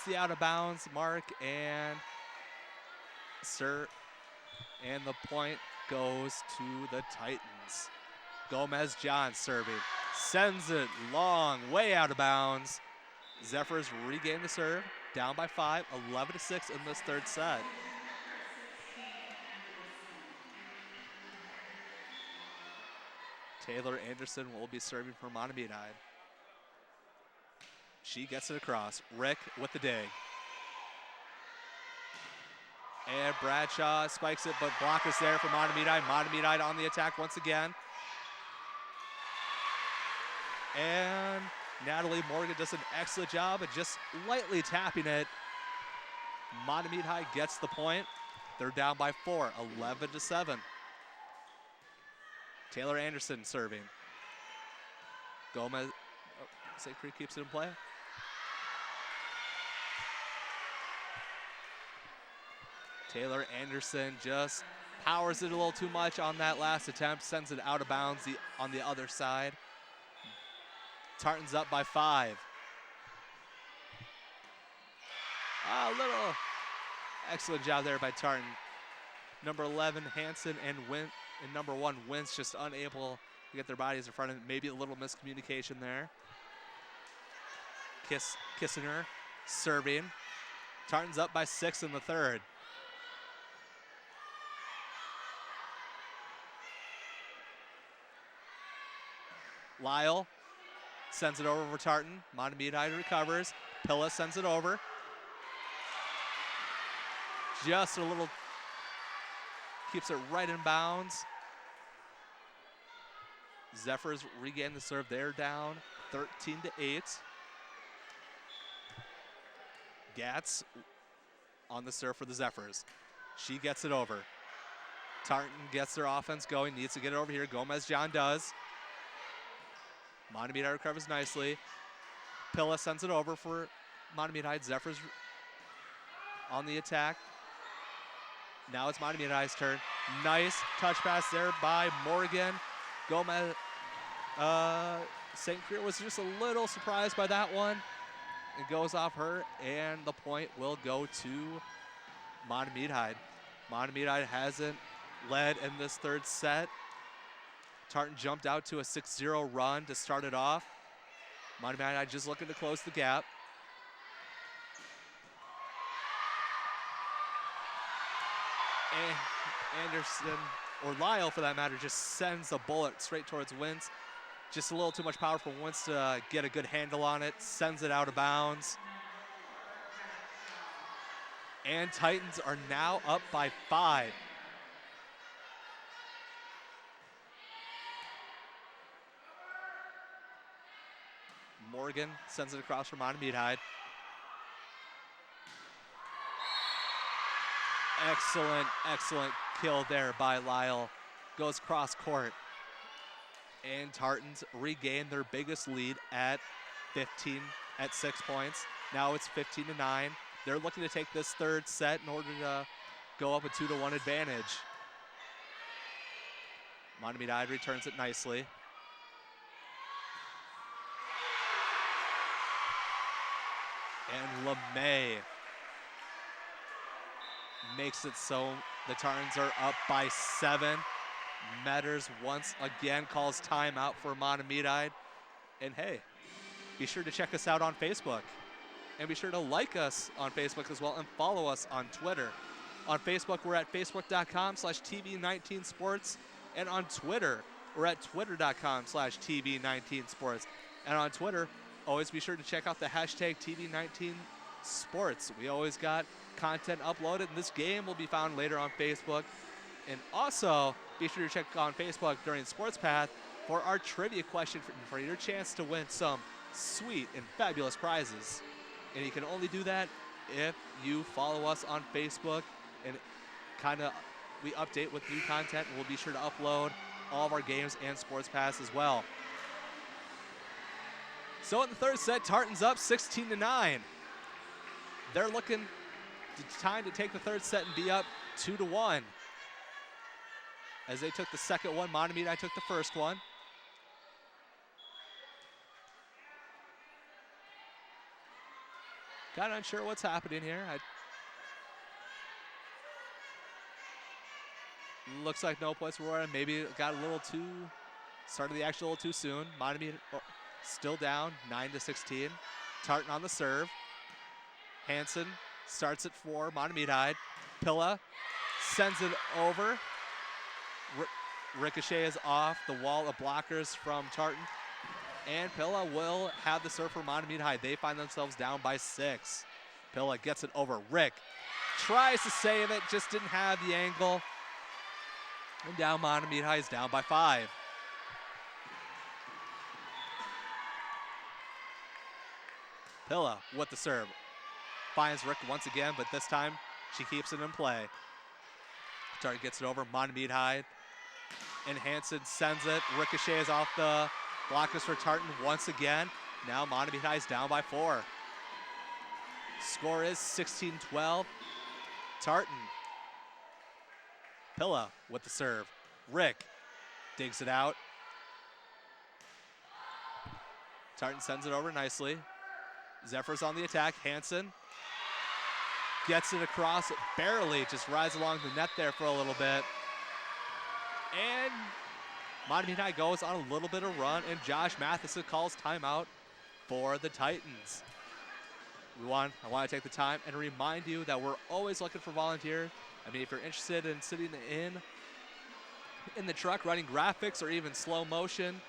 the out of bounds mark, and the point goes to the Titans. Gomez John serving. Sends it long, way out of bounds. Zephyrs regain the serve, down by 5, 11-6 in this third set. Taylor Anderson will be serving for Mahtomedi. She gets it across. Rick with the dig. And Bradshaw spikes it, but block is there for Mahtomedi. Mahtomedi on the attack once again. And Natalie Morgan does an excellent job of just lightly tapping it. Mahtomedi gets the point. They're down by 4, 11-7. Taylor Anderson serving. Gomez, St. Croix keeps it in play. Taylor Anderson just powers it a little too much on that last attempt, sends it out of bounds on the other side. Tartan's up by 5. Little excellent job there by Tartan. Number 11, Hansen, and number 1, Wentz, just unable to get their bodies in front of it. Maybe a little miscommunication there. Kissinger serving. Tartan's up by 6 in the third. Lyle sends it over for Tartan. Mahtomedi recovers. Pilla sends it over. Just a little, keeps it right in bounds. Zephyrs regain the serve. They're down 13-8. Gatz on the serve for the Zephyrs. She gets it over. Tartan gets their offense going, needs to get it over here. Gomez John does. Mahtomedi recovers nicely. Pilla sends it over for Mahtomedi. Zephyrs on the attack. Now it's Mahtomedi's turn. Nice touch pass there by Morgan. Gomez, St. Croix was just a little surprised by that one. It goes off her, and the point will go to Mahtomedi. Mahtomedi hasn't led in this third set. Tartan jumped out to a 6-0 run to start it off. Mahtomedi just looking to close the gap. And Anderson, or Lyle for that matter, just sends a bullet straight towards Wentz. Just a little too much power for Wentz to get a good handle on it. Sends it out of bounds. And Titans are now up by 5. Morgan sends it across for Mahtomedi. Excellent kill there by Lyle. Goes cross court. And Tartans regain their biggest lead at 15 at 6 points. Now it's 15-9. They're looking to take this third set in order to go up a 2-1 advantage. Mahtomedi returns it nicely. And LeMay makes it so the Tartans are up by 7. Metters once again calls timeout for Mahtomedi. And hey, be sure to check us out on Facebook. And be sure to like us on Facebook as well and follow us on Twitter. On Facebook, we're at facebook.com/TV19sports. And on Twitter, we're at twitter.com/TV19sports. And on Twitter, always be sure to check out the hashtag TV19sports. We always got content uploaded, and this game will be found later on Facebook. And also, be sure to check on Facebook during Sports Path for our trivia question for your chance to win some sweet and fabulous prizes. And you can only do that if you follow us on Facebook, and we update with new content, and we'll be sure to upload all of our games and Sports Pass as well. So in the third set, Tartan's up 16-9. They're looking time to take the third set and be up 2-1. As they took the second one, Mahtomedi took the first one. Kind of unsure what's happening here. Looks like no points were awarded. Maybe it got a little too, started the action a little too soon. Mahtomedi still down 9-16. Tartan on the serve. Hansen starts it for Mahtomedi. Pilla sends it over. Ricochet is off the wall of blockers from Tartan. And Pilla will have the serve for Mahtomedi. They find themselves down by 6. Pilla gets it over. Rick tries to save it, just didn't have the angle. And now Mahtomedi is down by 5. Pilla with the serve. Finds Rick once again, but this time she keeps it in play. Tartan gets it over. Mahtomedi. And Hansen sends it. Ricochet is off the blockers for Tartan once again. Now Mahtomedi is down by 4. Score is 16-12. Tartan. Pilla with the serve. Rick digs it out. Tartan sends it over nicely. Zephyr's on the attack. Hansen gets it across, barely, just rides along the net there for a little bit. And Mahtomedi goes on a little bit of run, and Josh Matheson calls timeout for the Titans. I want to take the time and remind you that we're always looking for volunteers. I mean, if you're interested in sitting in the truck running graphics or even slow motion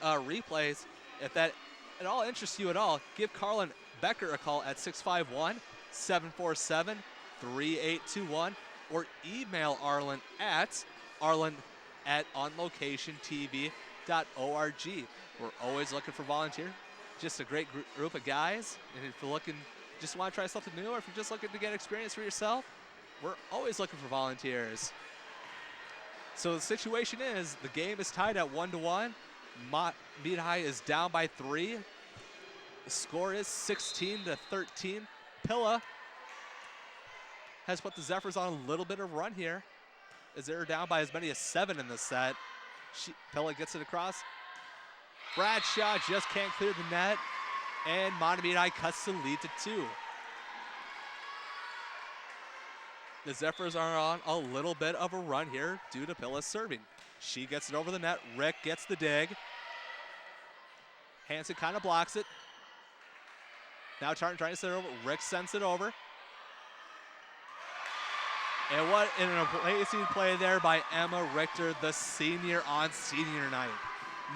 replays, if that at all interests you at all, give Carlin Becker a call at 651-747-3821 or email Arlen at onlocationtv.org. We're always looking for volunteers. Just a great group of guys. And if you're just want to try something new, or if you're just looking to get experience for yourself, we're always looking for volunteers. So the situation is, the game is tied at 1-1. Mahtomedi is down by 3. The score is 16-13. Pilla has put the Zephyrs on a little bit of run here, as they're down by as many as 7 in this set. Pilla gets it across. Bradshaw just can't clear the net, and Mahtomedi cuts the lead to 2. The Zephyrs are on a little bit of a run here due to Pilla's serving. She gets it over the net. Rick gets the dig. Hansen kind of blocks it. Now Tartan trying to send it over. Rick sends it over. And what an amazing play there by Emma Richter, the senior on senior night.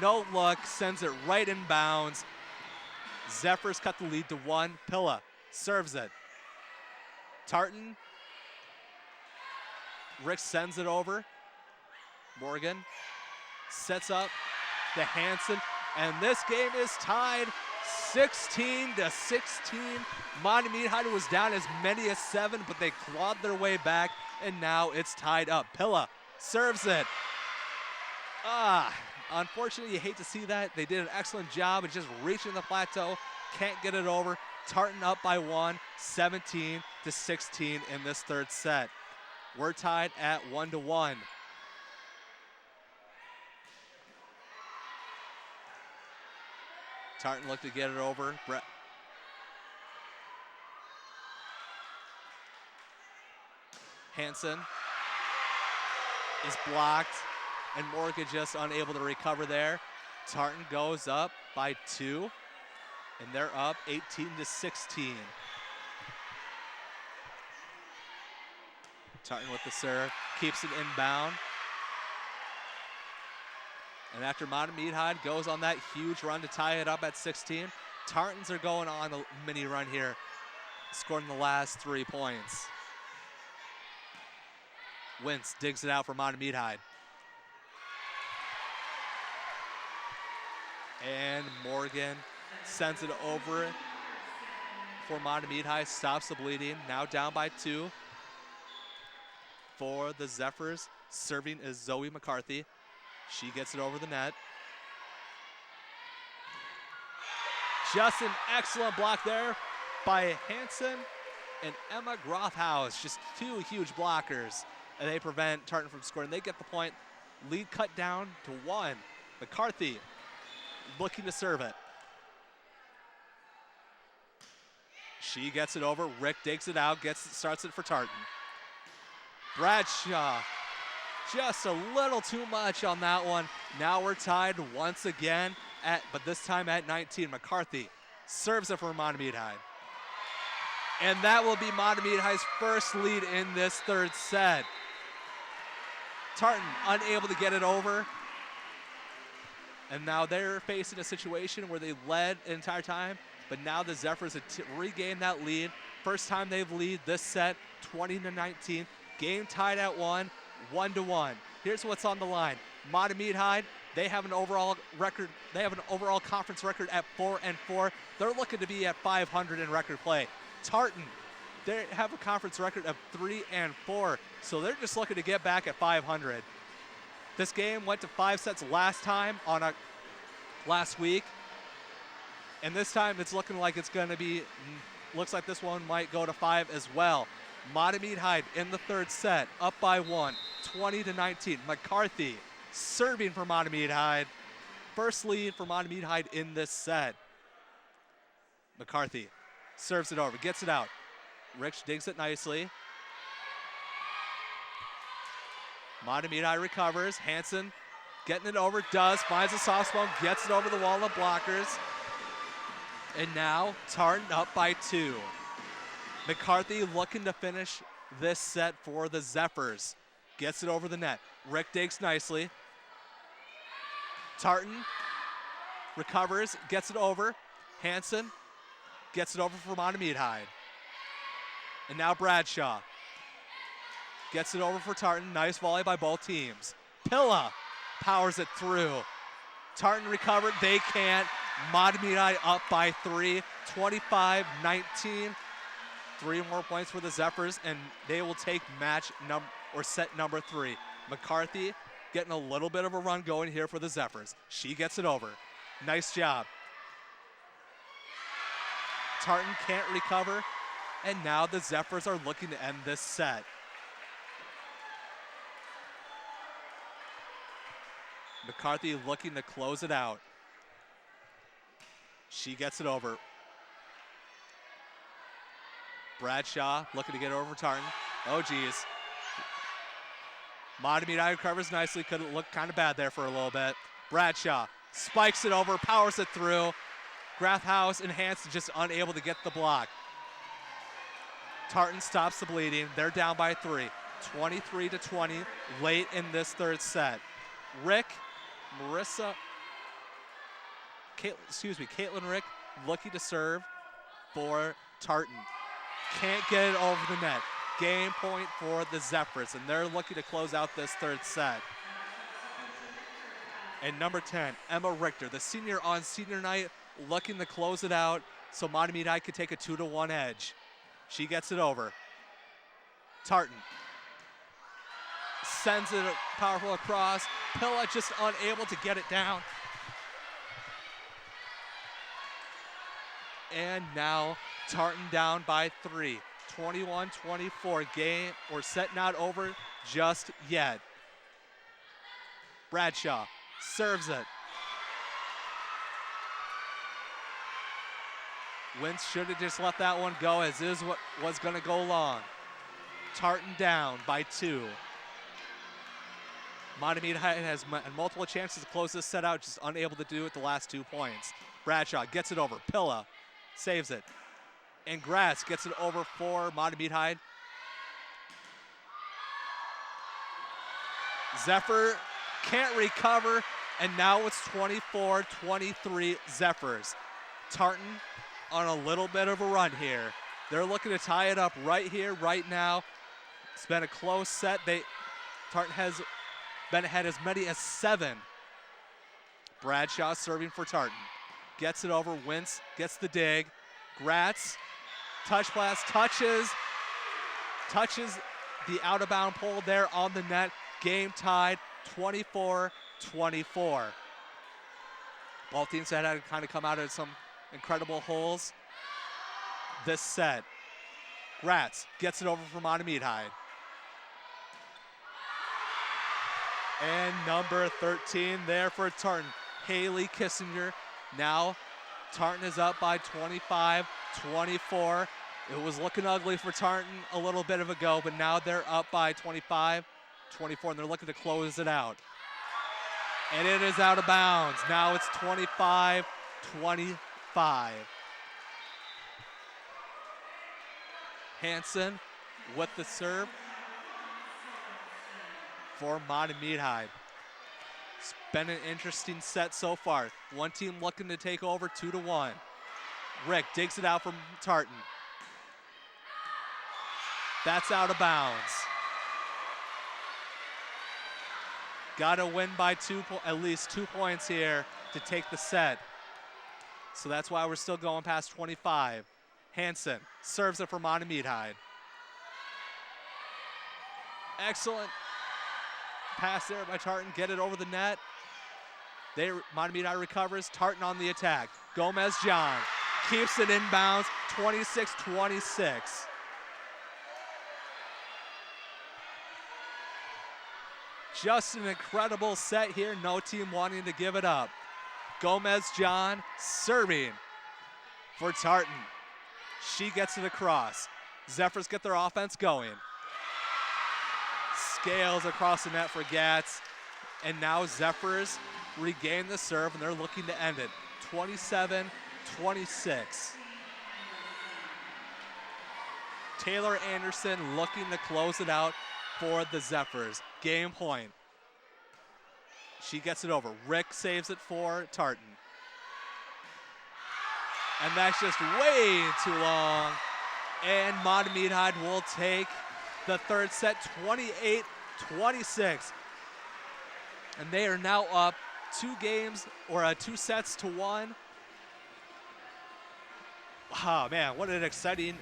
No look, sends it right in bounds. Zephyrs cut the lead to 1. Pilla serves it. Tartan. Rick sends it over. Morgan sets up to Hansen. And this game is tied 16-16. Mahtomedi was down as many as 7, but they clawed their way back, and now it's tied up. Pilla serves it. Unfortunately, you hate to see that. They did an excellent job of just reaching the plateau, can't get it over. Tartan up by 1, 17-16 in this third set. We're tied at 1-1. Tartan looked to get it over. Hansen is blocked, and Morgan just unable to recover there. Tartan goes up by 2, and they're up 18-16. Tartan with the serve, keeps it inbound. And after Mahtomedi goes on that huge run to tie it up at 16, Tartans are going on a mini run here, scoring the last 3 points. Wentz digs it out for Mahtomedi. And Morgan sends it over for Mahtomedi, stops the bleeding, now down by 2. For the Zephyrs, serving is Zoe McCarthy. She gets it over the net. Just an excellent block there by Hansen and Emma Grothhaus. Just 2 huge blockers, and they prevent Tartan from scoring. They get the point. Lead cut down to 1. McCarthy looking to serve it. She gets it over. Rick digs it out, starts it for Tartan. Bradshaw, just a little too much on that one. Now we're tied once again, but this time at 19. McCarthy serves it for Mahtomedi. And that will be Mahtomedi's first lead in this third set. Tartan unable to get it over. And now they're facing a situation where they led the entire time, but now the Zephyrs have regained that lead. First time they've lead this set, 20-19. Game tied at 1, 1-1. Here's what's on the line. Mahtomedi, they have an overall record. They have an overall conference record at 4-4. They're looking to be at 500 in record play. Tartan, they have a conference record of 3-4, so they're just looking to get back at 500. This game went to 5 sets last week, and this time it's looking like it's going to be. Looks like this one might go to 5 as well. Mahtomedi in the third set, up by 1, 20-19. McCarthy serving for Mahtomedi. First lead for Mahtomedi in this set. McCarthy serves it over, gets it out. Rich digs it nicely. Mahtomedi recovers. Hansen getting it over, finds a soft spot, gets it over the wall of blockers. And now Tartan up by 2. McCarthy looking to finish this set for the Zephyrs. Gets it over the net. Rick digs nicely. Tartan recovers, gets it over. Hansen gets it over for Mahtomedi. And now Bradshaw gets it over for Tartan. Nice volley by both teams. Pilla powers it through. Tartan recovered, they can't. Mahtomedi up by 3, 25-19. 3 more points for the Zephyrs, and they will take set number 3. McCarthy getting a little bit of a run going here for the Zephyrs. She gets it over. Nice job. Tartan can't recover, and now the Zephyrs are looking to end this set. McCarthy looking to close it out. She gets it over. Bradshaw looking to get over Tartan. Oh, geez. Mahtomedi recovers nicely. Could look kind of bad there for a little bit. Bradshaw spikes it over, powers it through. Grothhaus and Hansen just unable to get the block. Tartan stops the bleeding. They're down by 3. 23-20 late in this third set. Caitlin Rick looking to serve for Tartan. Can't get it over the net. Game point for the Zephyrs, and they're looking to close out this third set. And number 10, Emma Richter, the senior on senior night, looking to close it out so Mahtomedi could take a 2-1 edge. She gets it over. Tartan sends it powerful across. Pilla just unable to get it down. And now Tartan down by 3. 21-24. Game or set not over just yet. Bradshaw serves it. Wentz should have just let that one go, as is what was going to go long. Tartan down by 2. Mahtomedi High has multiple chances to close this set out, just unable to do it the last 2 points. Bradshaw gets it over. Pilla saves it. And Grass gets it over for Mahtomedi High. Zephyr can't recover, and now it's 24-23 Zephyrs. Tartan on a little bit of a run here. They're looking to tie it up right here, right now. It's been a close set. Tartan has been ahead as many as 7. Bradshaw serving for Tartan. Gets it over. Wentz gets the dig. Gratz, touch pass, touches the out-of-bound pole there on the net. Game tied, 24-24. Both teams had to kind of come out of some incredible holes this set. Gratz gets it over for Mahtomedi High. And number 13 there for Tartan, Haley Kissinger. Now Tartan is up by 25-24. It was looking ugly for Tartan a little bit of a go, but now they're up by 25-24, and they're looking to close it out. And it is out of bounds. Now it's 25-25. Hansen with the serve for Mahtomedi High. It's been an interesting set so far. One team looking to take over 2-1. Rick digs it out from Tartan. That's out of bounds. Got to win by at least 2 points here to take the set. So that's why we're still going past 25. Hansen serves it for Mahtomedi High. Excellent pass there by Tartan. Get it over the net. Mahtomedi High recovers. Tartan on the attack. Gomez John keeps it inbounds. 26-26. Just an incredible set here. No team wanting to give it up. Gomez John serving for Tartan. She gets it across. Zephyrs get their offense going. Scales across the net for Gatz. And now Zephyrs regain the serve, and they're looking to end it. 27-26. Taylor Anderson looking to close it out for the Zephyrs. Game point. She gets it over. Rick saves it for Tartan. And that's just way too long. And Mahtomedi High will take the third set, 28-26. And they are now up 2 sets to 1. Oh man, what an exciting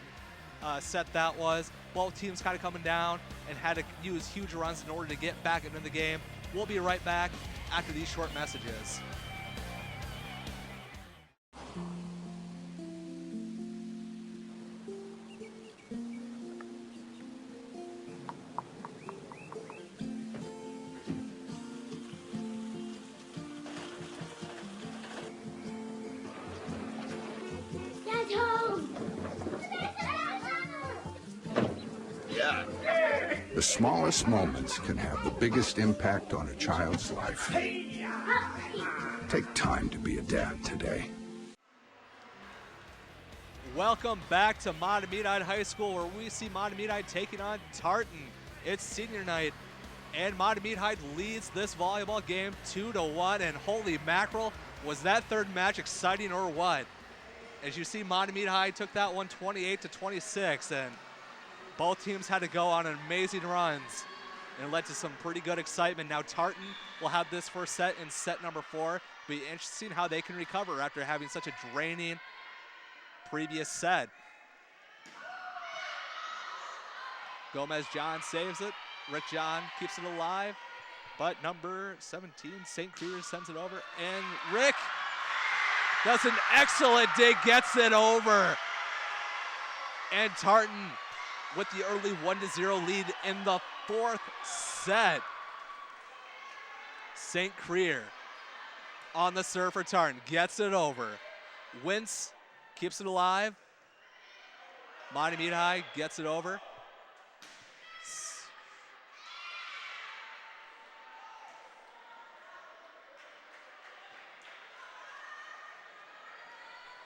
set that was. Both teams kind of coming down and had to use huge runs in order to get back into the game. We'll be right back after these short messages. The smallest moments can have the biggest impact on a child's life. Take time to be a dad today. Welcome back to Mahtomedi High School, where we see Mahtomedi taking on Tartan. It's senior night, and Mahtomedi leads this volleyball game 2-1. And holy mackerel, was that third match exciting or what? As you see, Mahtomedi took that one 28-26, and both teams had to go on amazing runs, and it led to some pretty good excitement. Now Tartan will have this first set in set number 4. Be interesting how they can recover after having such a draining previous set. Gomez John saves it. Rick John keeps it alive, but number 17, St. Creer, sends it over, and Rick Does an excellent dig, gets it over. And Tartan with the early 1-0 lead in the fourth set. St. Creer on the serve for Tartan, gets it over. Wintz keeps it alive. Mahtomedi High gets it over.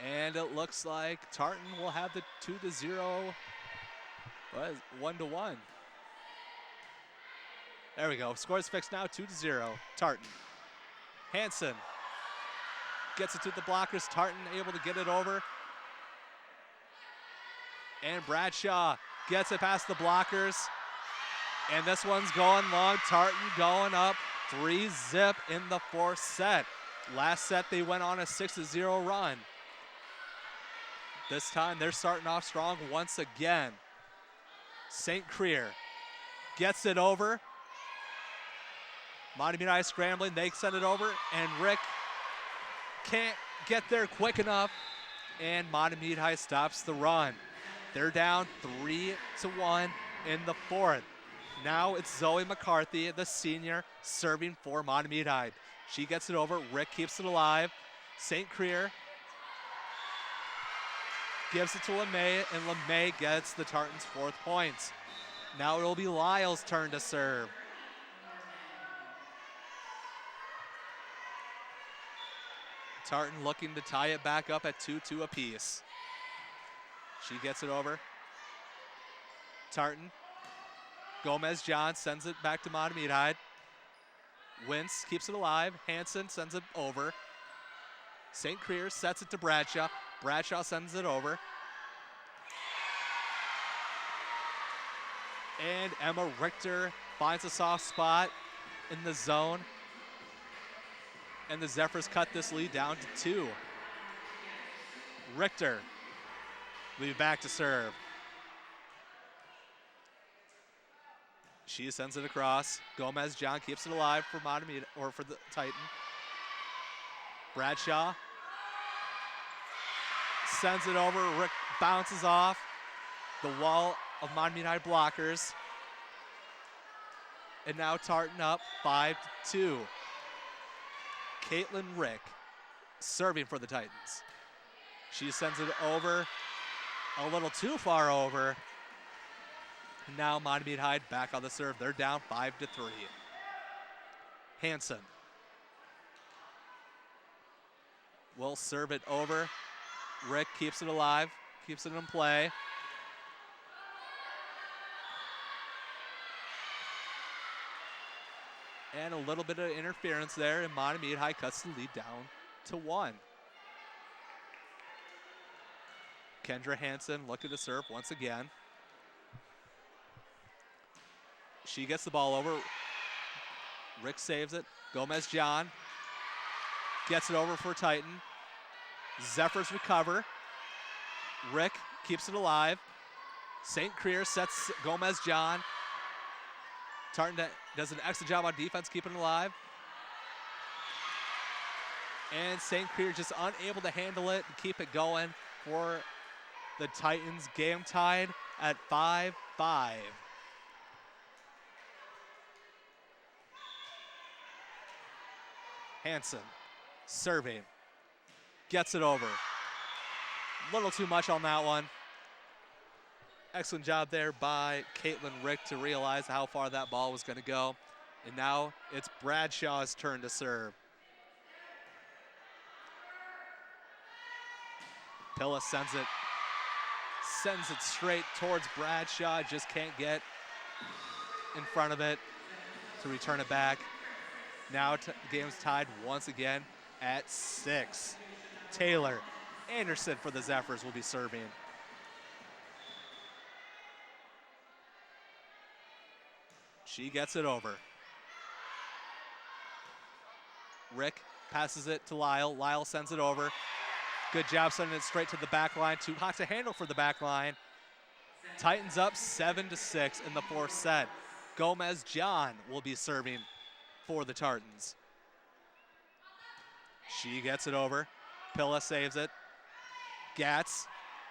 And it looks like Tartan will have the 2-0, 1-1. There we go, score's fixed now, 2-0, Tartan. Hansen gets it to the blockers, Tartan able to get it over. And Bradshaw gets it past the blockers. And this one's going long, Tartan going up 3-0 in the fourth set. Last set they went on a 6-0 run. This time they're starting off strong once again. St. Creer gets it over. Mahtomedi High scrambling, they send it over, and Rick can't get there quick enough, and Mahtomedi High stops the run. They're down 3-1 in the fourth. Now it's Zoe McCarthy, the senior, serving for Mahtomedi High. She gets it over, Rick keeps it alive. St. Creer gives it to LeMay, and LeMay gets the Tartans' 4th points. Now it'll be Lyle's turn to serve. Tartan looking to tie it back up at 2-2 apiece. She gets it over. Tartan. Gomez-John sends it back to Mahtomedi High. Wintz keeps it alive. Hansen sends it over. St. Creer sets it to Bradshaw. Bradshaw sends it over. And Emma Richter finds a soft spot in the zone. And the Zephyrs cut this lead down to 2. Richter will be back to serve. She sends it across. Gomez-John keeps it alive for Mahtomedi, or for the Titan. Bradshaw sends it over. Rick bounces off the wall of Mahtomedi High blockers. And now Tartan up 5-2. Caitlin Rick serving for the Titans. She sends it over, a little too far over. Now Mahtomedi High back on the serve. They're down 5-3. Hansen will serve it over. Rick keeps it alive, keeps it in play. And a little bit of interference there, and Mahtomedi High cuts the lead down to 1. Kendra Hansen looking to serve once again. She gets the ball over. Rick saves it. Gomez-John gets it over for Titan. Zephyrs recover. Rick keeps it alive. St. Creer sets Gomez-John. Tartan does an excellent job on defense, keeping it alive. And St. Creer just unable to handle it and keep it going for the Titans. Game tied at 5-5. Hansen serving, gets it over. A little too much on that one. Excellent job there by Caitlin Rick to realize how far that ball was going to go. And now it's Bradshaw's turn to serve. Pilla sends it straight towards Bradshaw, just can't get in front of it to return it back. Now the game's tied once again at 6. Taylor Anderson for the Zephyrs will be serving. She gets it over. Rick passes it to Lyle. Lyle sends it over. Good job sending it straight to the back line. Too hot to handle for the back line. Titans up 7-6 in the fourth set. Gomez-John will be serving for the Tartans. She gets it over. Pilla saves it. Gatz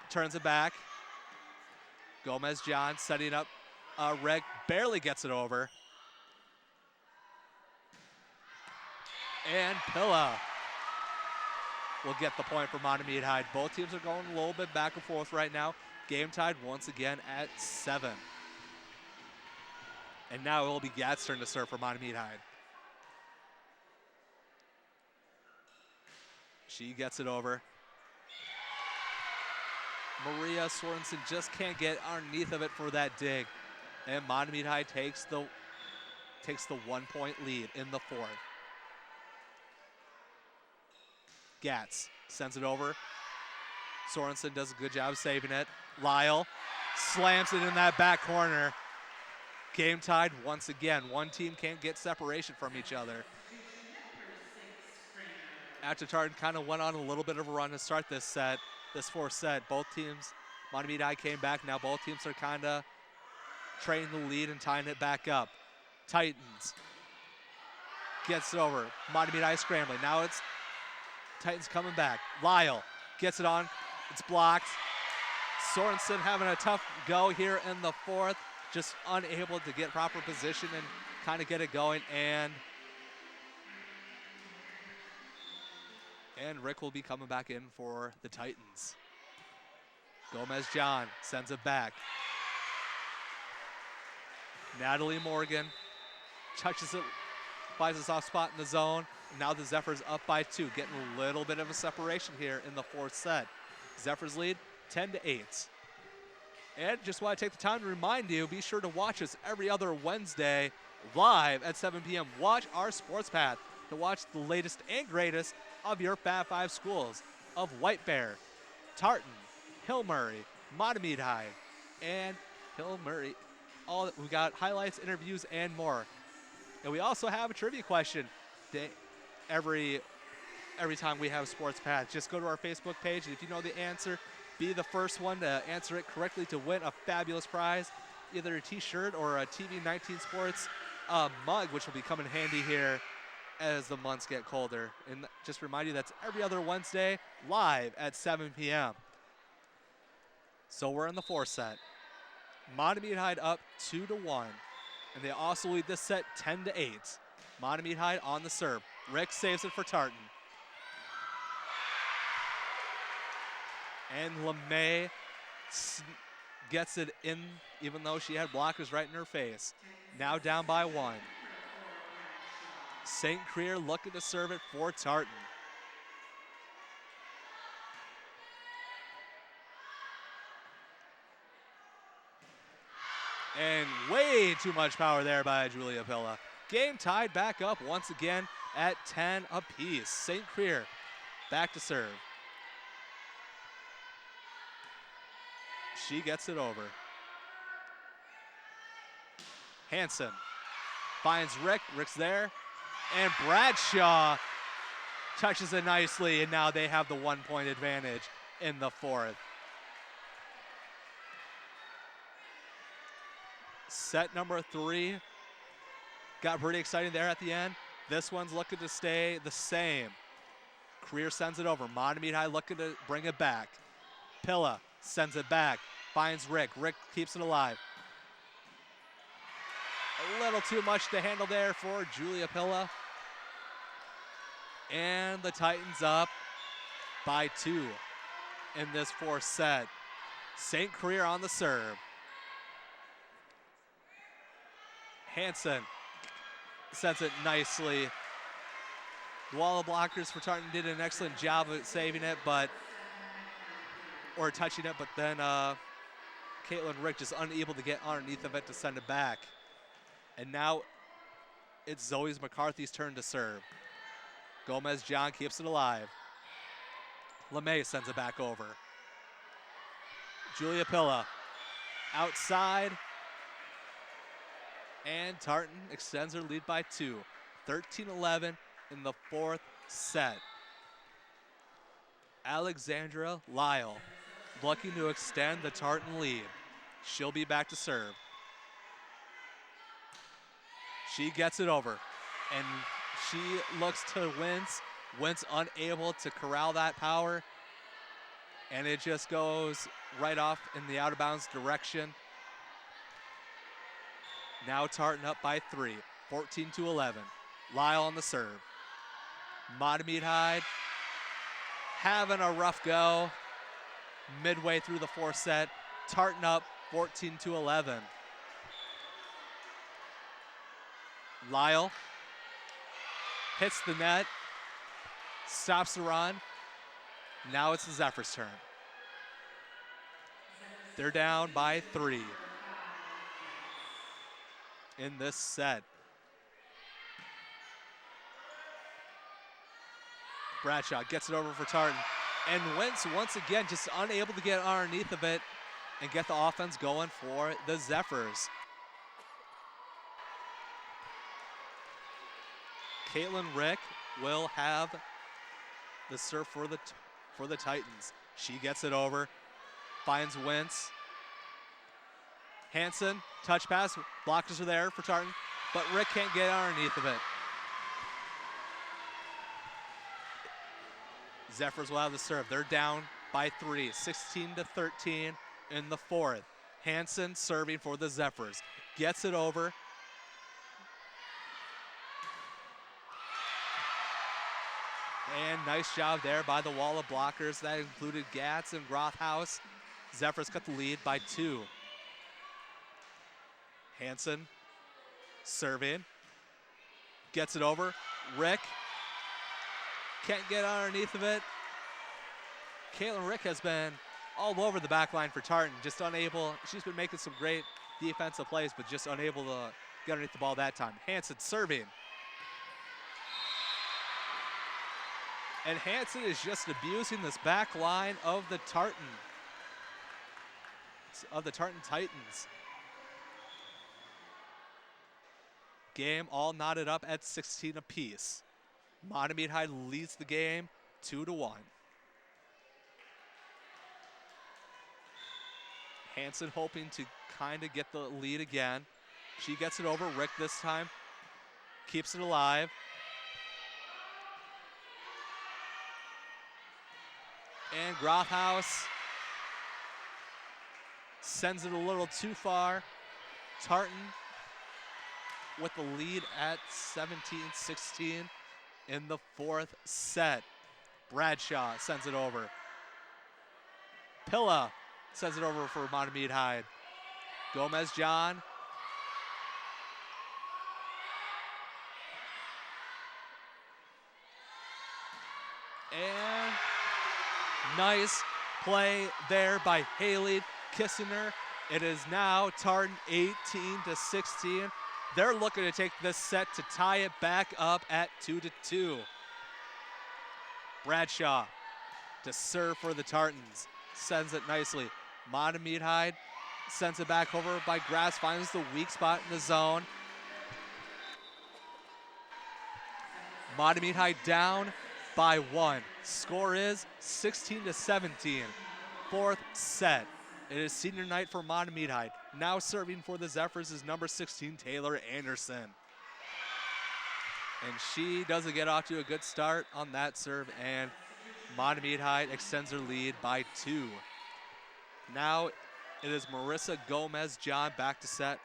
turns it back. Gomez-John setting up. Rick barely gets it over. And Pilla will get the point for Mahtomedi High. Both teams are going a little bit back and forth right now. Game tied once again at 7. And now it will be Gatz's turn to serve for Mahtomedi High. She gets it over. Maria Sorensen just can't get underneath of it for that dig. And Mahtomedi High takes the 1-point lead in the 4th. Gatz sends it over. Sorensen does a good job saving it. Lyle slams it in that back corner. Game tied once again. One team can't get separation from each other. After Tartan kind of went on a little bit of a run to start this 4th set, both teams, Mahtomedi High came back. Now both teams are kind of trading the lead and tying it back up. Titans gets it over. Mahtomedi High scrambling. Now it's Titans coming back. Lyle gets it on. It's blocked. Sorensen having a tough go here in the 4th. Just unable to get proper position and kind of get it going. And Rick will be coming back in for the Titans. Gomez-John sends it back. Natalie Morgan touches it, finds a soft spot in the zone. Now the Zephyrs up by 2, getting a little bit of a separation here in the 4th set. Zephyrs lead 10-8. And just want to take the time to remind you, be sure to watch us every other Wednesday live at 7 p.m. Watch our Sports Path to watch the latest and greatest of your Fab 5 schools of White Bear, Tartan, Hill Murray, Mahtomedi High, and Hill Murray. We got highlights, interviews, and more. And we also have a trivia question every time we have a Sports Path. Just go to our Facebook page, and if you know the answer, be the first one to answer it correctly to win a fabulous prize, either a t-shirt or a TV 19 Sports mug, which will be coming handy here as the months get colder. And just remind you, that's every other Wednesday live at 7 p.m. So we're in the 4th set. Mahtomedi High up 2-1. And they also lead this set 10-8. Mahtomedi High on the serve. Rick saves it for Tartan. And LeMay gets it in, even though she had blockers right in her face. Now down by 1. St. Clair looking to serve it for Tartan. And way too much power there by Julia Pilla. Game tied back up once again at 10 apiece. St. Clair back to serve. She gets it over. Hanson finds Rick. Rick's there. And Bradshaw touches it nicely, and now they have the 1-point advantage in the 4th. Set number 3 got pretty exciting there at the end. This one's looking to stay the same. Career sends it over. Mahtomedi High looking to bring it back. Pilla sends it back, finds Rick. Rick keeps it alive. A little too much to handle there for Julia Pilla. And the Titans up by 2 in this 4th set. St. Clair on the serve. Hanson sends it nicely. The wall of blockers for Tartan did an excellent job of saving it, or touching it, but then Caitlin Rick just unable to get underneath of it to send it back. And now it's Zoe McCarthy's turn to serve. Gomez-John keeps it alive. LeMay sends it back over. Julia Pilla outside. And Tartan extends her lead by 2. 13-11 in the 4th set. Alexandra Lyle looking to extend the Tartan lead. She'll be back to serve. She gets it over, and she looks to wince Wentz unable to corral that power, and it just goes right off in the out of bounds direction. Now Tartan up by 3, 14-11. Lyle on the serve. Mahtomedi High having a rough go midway through the fourth set. Tartan up 14-11. Lyle hits the net, stops the run. Now it's the Zephyrs' turn. They're down by 3 in this set. Bradshaw gets it over for Tartan. And Wentz once again just unable to get underneath of it and get the offense going for the Zephyrs. Caitlin Rick will have the serve for the Titans. She gets it over, finds Wentz. Hanson, touch pass, blockers are there for Tartan, but Rick can't get underneath of it. Zephyrs will have the serve. They're down by 3, 16-13 in the fourth. Hanson serving for the Zephyrs. Gets it over. And nice job there by the wall of blockers. That included Gatz and Grothaus. Zephyrs cut the lead by 2. Hanson serving. Gets it over. Rick can't get underneath of it. Caitlin Rick has been all over the back line for Tartan, just unable. She's been making some great defensive plays, but just unable to get underneath the ball that time. Hanson serving. And Hanson is just abusing this back line of the Tartan Titans. Game all knotted up at 16 apiece. Mahtomedi High leads the game 2-1. Hanson hoping to kind of get the lead again. She gets it over. Rick this time keeps it alive. And Grothaus sends it a little too far. Tartan with the lead at 17-16 in the fourth set. Bradshaw sends it over. Pilla sends it over for Mahtomedi High. Gomez John. And nice play there by Haley Kissinger. It is now Tartan 18-16. They're looking to take this set to tie it back up at 2-2. Bradshaw to serve for the Tartans. Sends it nicely. Mahtomedi High sends it back over by Grass. Finds the weak spot in the zone. Mahtomedi High down by 1. Score is 16-17. Fourth set. It is senior night for Mahtomedi High. Now serving for the Zephyrs is number 16, Taylor Anderson. And she doesn't get off to a good start on that serve, and Mahtomedi High extends their lead by 2. Now it is Marissa Gomez-John back to set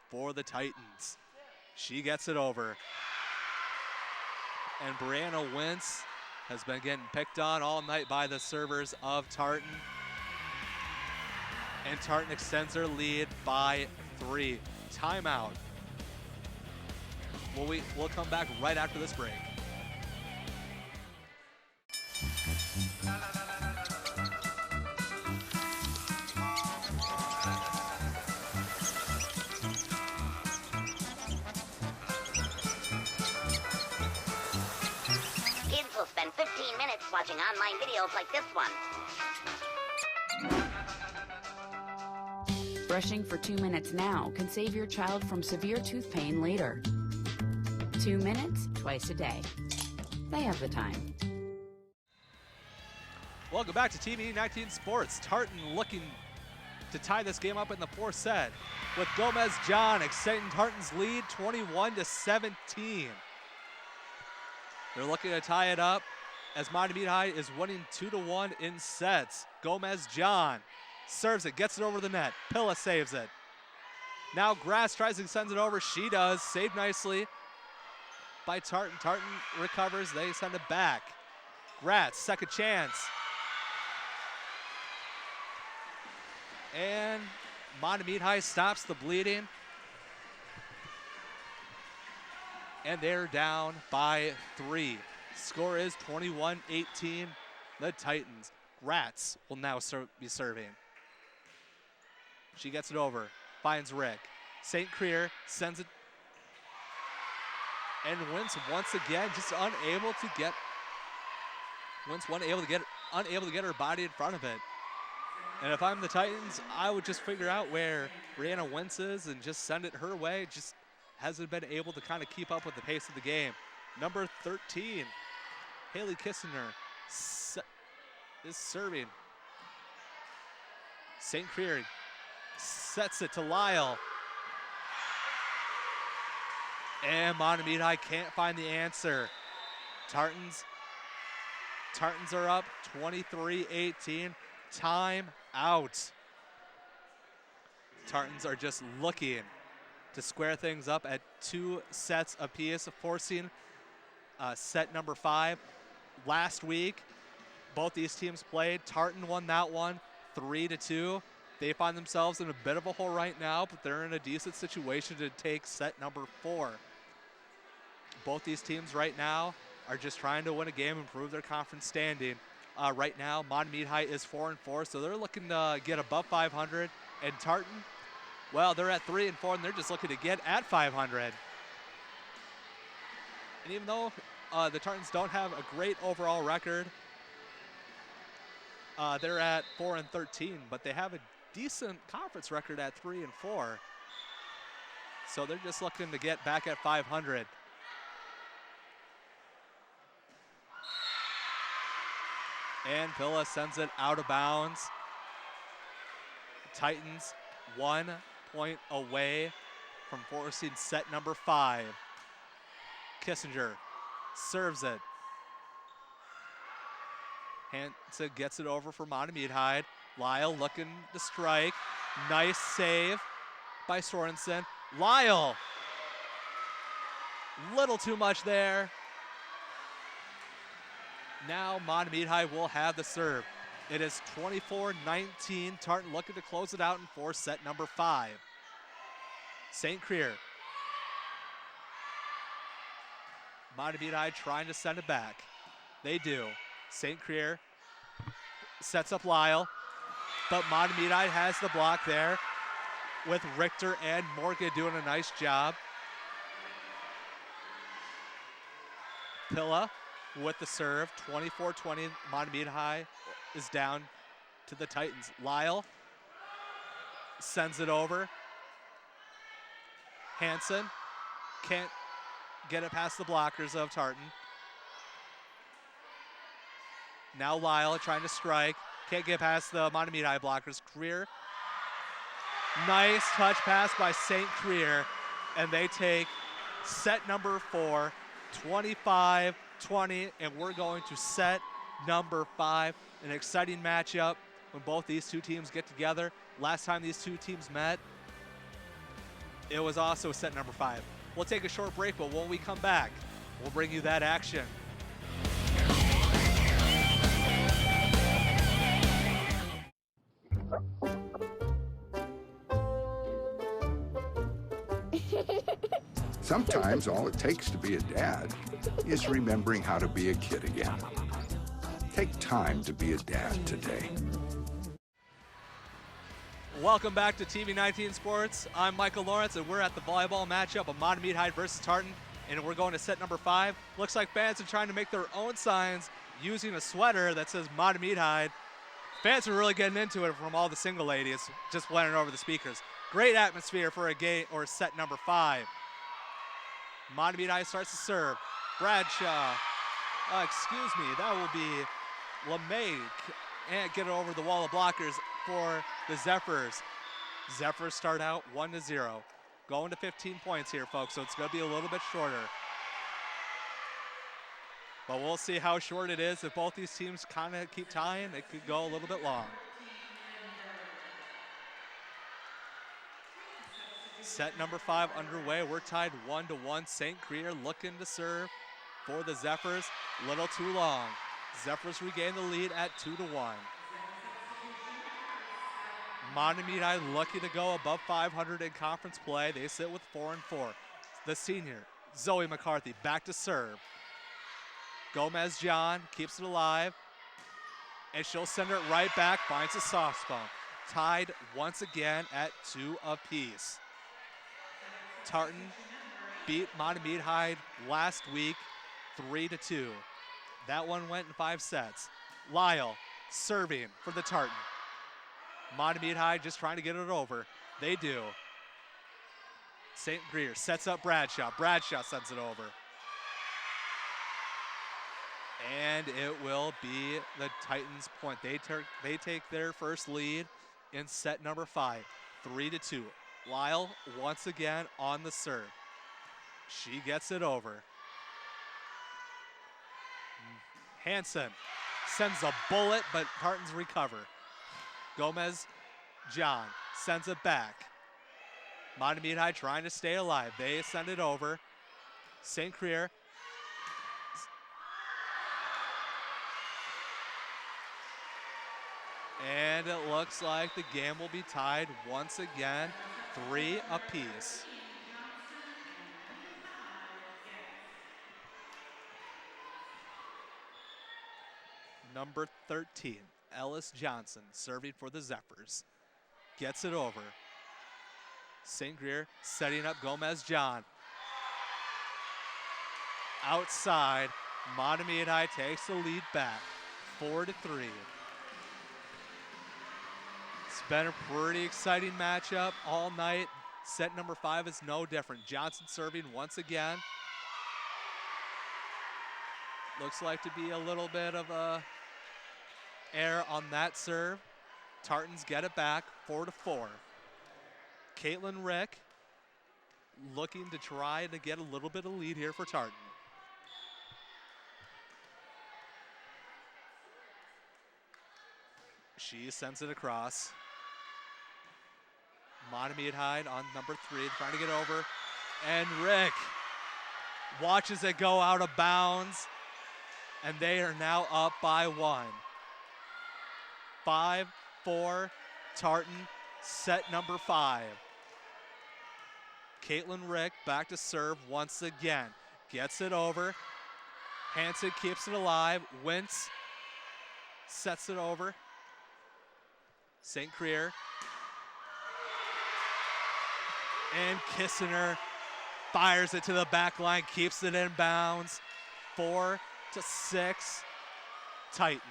for the Titans. She gets it over. And Brianna Wentz has been getting picked on all night by the servers of Tartan. And Tartan extends their lead by 3. Timeout. We'll come back right after this break. Kids will spend 15 minutes watching online videos like this one. Brushing for 2 minutes now can save your child from severe tooth pain later. 2 minutes, twice a day. They have the time. Welcome back to TV 19 Sports. Tartan looking to tie this game up in the fourth set, with Gomez-John extending Tartan's lead 21-17. They're looking to tie it up as Mahtomedi High is winning 2-1 in sets. Gomez John serves it, gets it over the net. Pilla saves it. Now Grass tries to send it over. She does. Saved nicely by Tartan. Tartan recovers. They send it back. Grass, second chance. And Mahtomedi High stops the bleeding. And they're down by 3. Score is 21-18. The Titans. Gratz will now be serving. She gets it over. Finds Rick. St. Clair sends it and wins once again, just unable to get her body in front of it. And if I'm the Titans, I would just figure out where Brianna Wentz is and just send it her way. Just hasn't been able to kind of keep up with the pace of the game. Number 13, Haley Kissinger is serving. St. Clair sets it to Lyle. And Mahtomedi High can't find the answer. Tartans are up 23-18. Time out. Tartans are just looking to square things up at 2 sets apiece, forcing set number 5. Last week, both these teams played. Tartan won that one 3-2. They find themselves in a bit of a hole right now, but they're in a decent situation to take set number 4. Both these teams right now are just trying to win a game, improve their conference standing. Right now, Mahtomedi High is 4-4, so they're looking to get above 500. And Tartan, well, they're at 3-4, and they're just looking to get at 500. And even though the Tartans don't have a great overall record, they're at 4-13, but they have a decent conference record at 3-4. So they're just looking to get back at 500. And Villa sends it out of bounds. Titans 1 point away from forcing set number 5. Kissinger serves it. Hansen gets it over for Mahtomedi High. Lyle looking to strike. Nice save by Sorensen. Lyle, little too much there. Now Mahtomedi High will have the serve. It is 24-19. Tartan looking to close it out and force set number 5. St. Clair. Mahtomedi High trying to send it back. They do. St. Clair sets up Lyle, but Mahtomedi High has the block there with Richter and Morgan doing a nice job. Pilla with the serve, 24-20. Mahtomedi High is down to the Titans. Lyle sends it over. Hansen can't get it past the blockers of Tartan. Now Lyle trying to strike. Can't get past the Mahtomedi High blockers. Clair. Nice touch pass by St. Clair. And they take set number 4, 25-20. And we're going to set number 5. An exciting matchup when both these two teams get together. Last time these two teams met, it was also set number 5. We'll take a short break, but when we come back, we'll bring you that action. Sometimes all it takes to be a dad is remembering how to be a kid again. Take time to be a dad today. Welcome back to TV19 Sports. I'm Michael Lawrence, and we're at the volleyball matchup of Mahtomedi High versus Tartan, and we're going to set number 5. Looks like fans are trying to make their own signs using a sweater that says Mahtomedi High. Fans are really getting into it from all the single ladies, just running over the speakers. Great atmosphere for a game or set number 5. Mahtomedi High starts to serve. Bradshaw, excuse me, that will be LeMay. And get it over the wall of blockers for the Zephyrs. Zephyrs start out 1-0. Going to 15 points here, folks, so it's going to be a little bit shorter. But we'll see how short it is. If both these teams kind of keep tying, it could go a little bit long. Set number 5 underway. We're tied 1-1. St. Clair looking to serve for the Zephyrs. Little too long. Zephyrs regain the lead at 2-1. Mahtomedi lucky to go above 500 in conference play. They sit with 4-4. The senior, Zoe McCarthy, back to serve. Gomez John keeps it alive, and she'll send it right back, finds a soft spot. Tied once again at 2 apiece. Tartan beat Mahtomedi last week 3-2. That one went in 5 sets. Lyle serving for the Tartan. Mahtomedi just trying to get it over. They do. St. Clair sets up Bradshaw. Bradshaw sends it over. And it will be the Titans' point. They take their first lead in set number 5, 3-2. Lyle once again on the serve. She gets it over. Hansen sends a bullet, but Tartans recover. Gomez John sends it back. Mahtomedi trying to stay alive. They send it over. St. Clair and it looks like the game will be tied once again, 3 apiece. Number 13, Ellis Johnson, serving for the Zephyrs. Gets it over. St. Clair setting up Gomez John. Outside, Mahtomedi takes the lead back, 4-3. It's been a pretty exciting matchup all night. Set number 5 is no different. Johnson serving once again. Looks like to be a little bit of a error on that serve. Tartans get it back, 4-4. Caitlin Rick looking to try to get a little bit of lead here for Tartan. She sends it across. Mahtomedi on number 3, trying to get over. And Rick watches it go out of bounds. And they are now up by 1. 5-4, Tartan, set number 5. Caitlin Rick back to serve once again. Gets it over. Hansen keeps it alive. Wentz sets it over. St. Clair. And Kissinger fires it to the back line, keeps it in bounds. 4-6, Titans.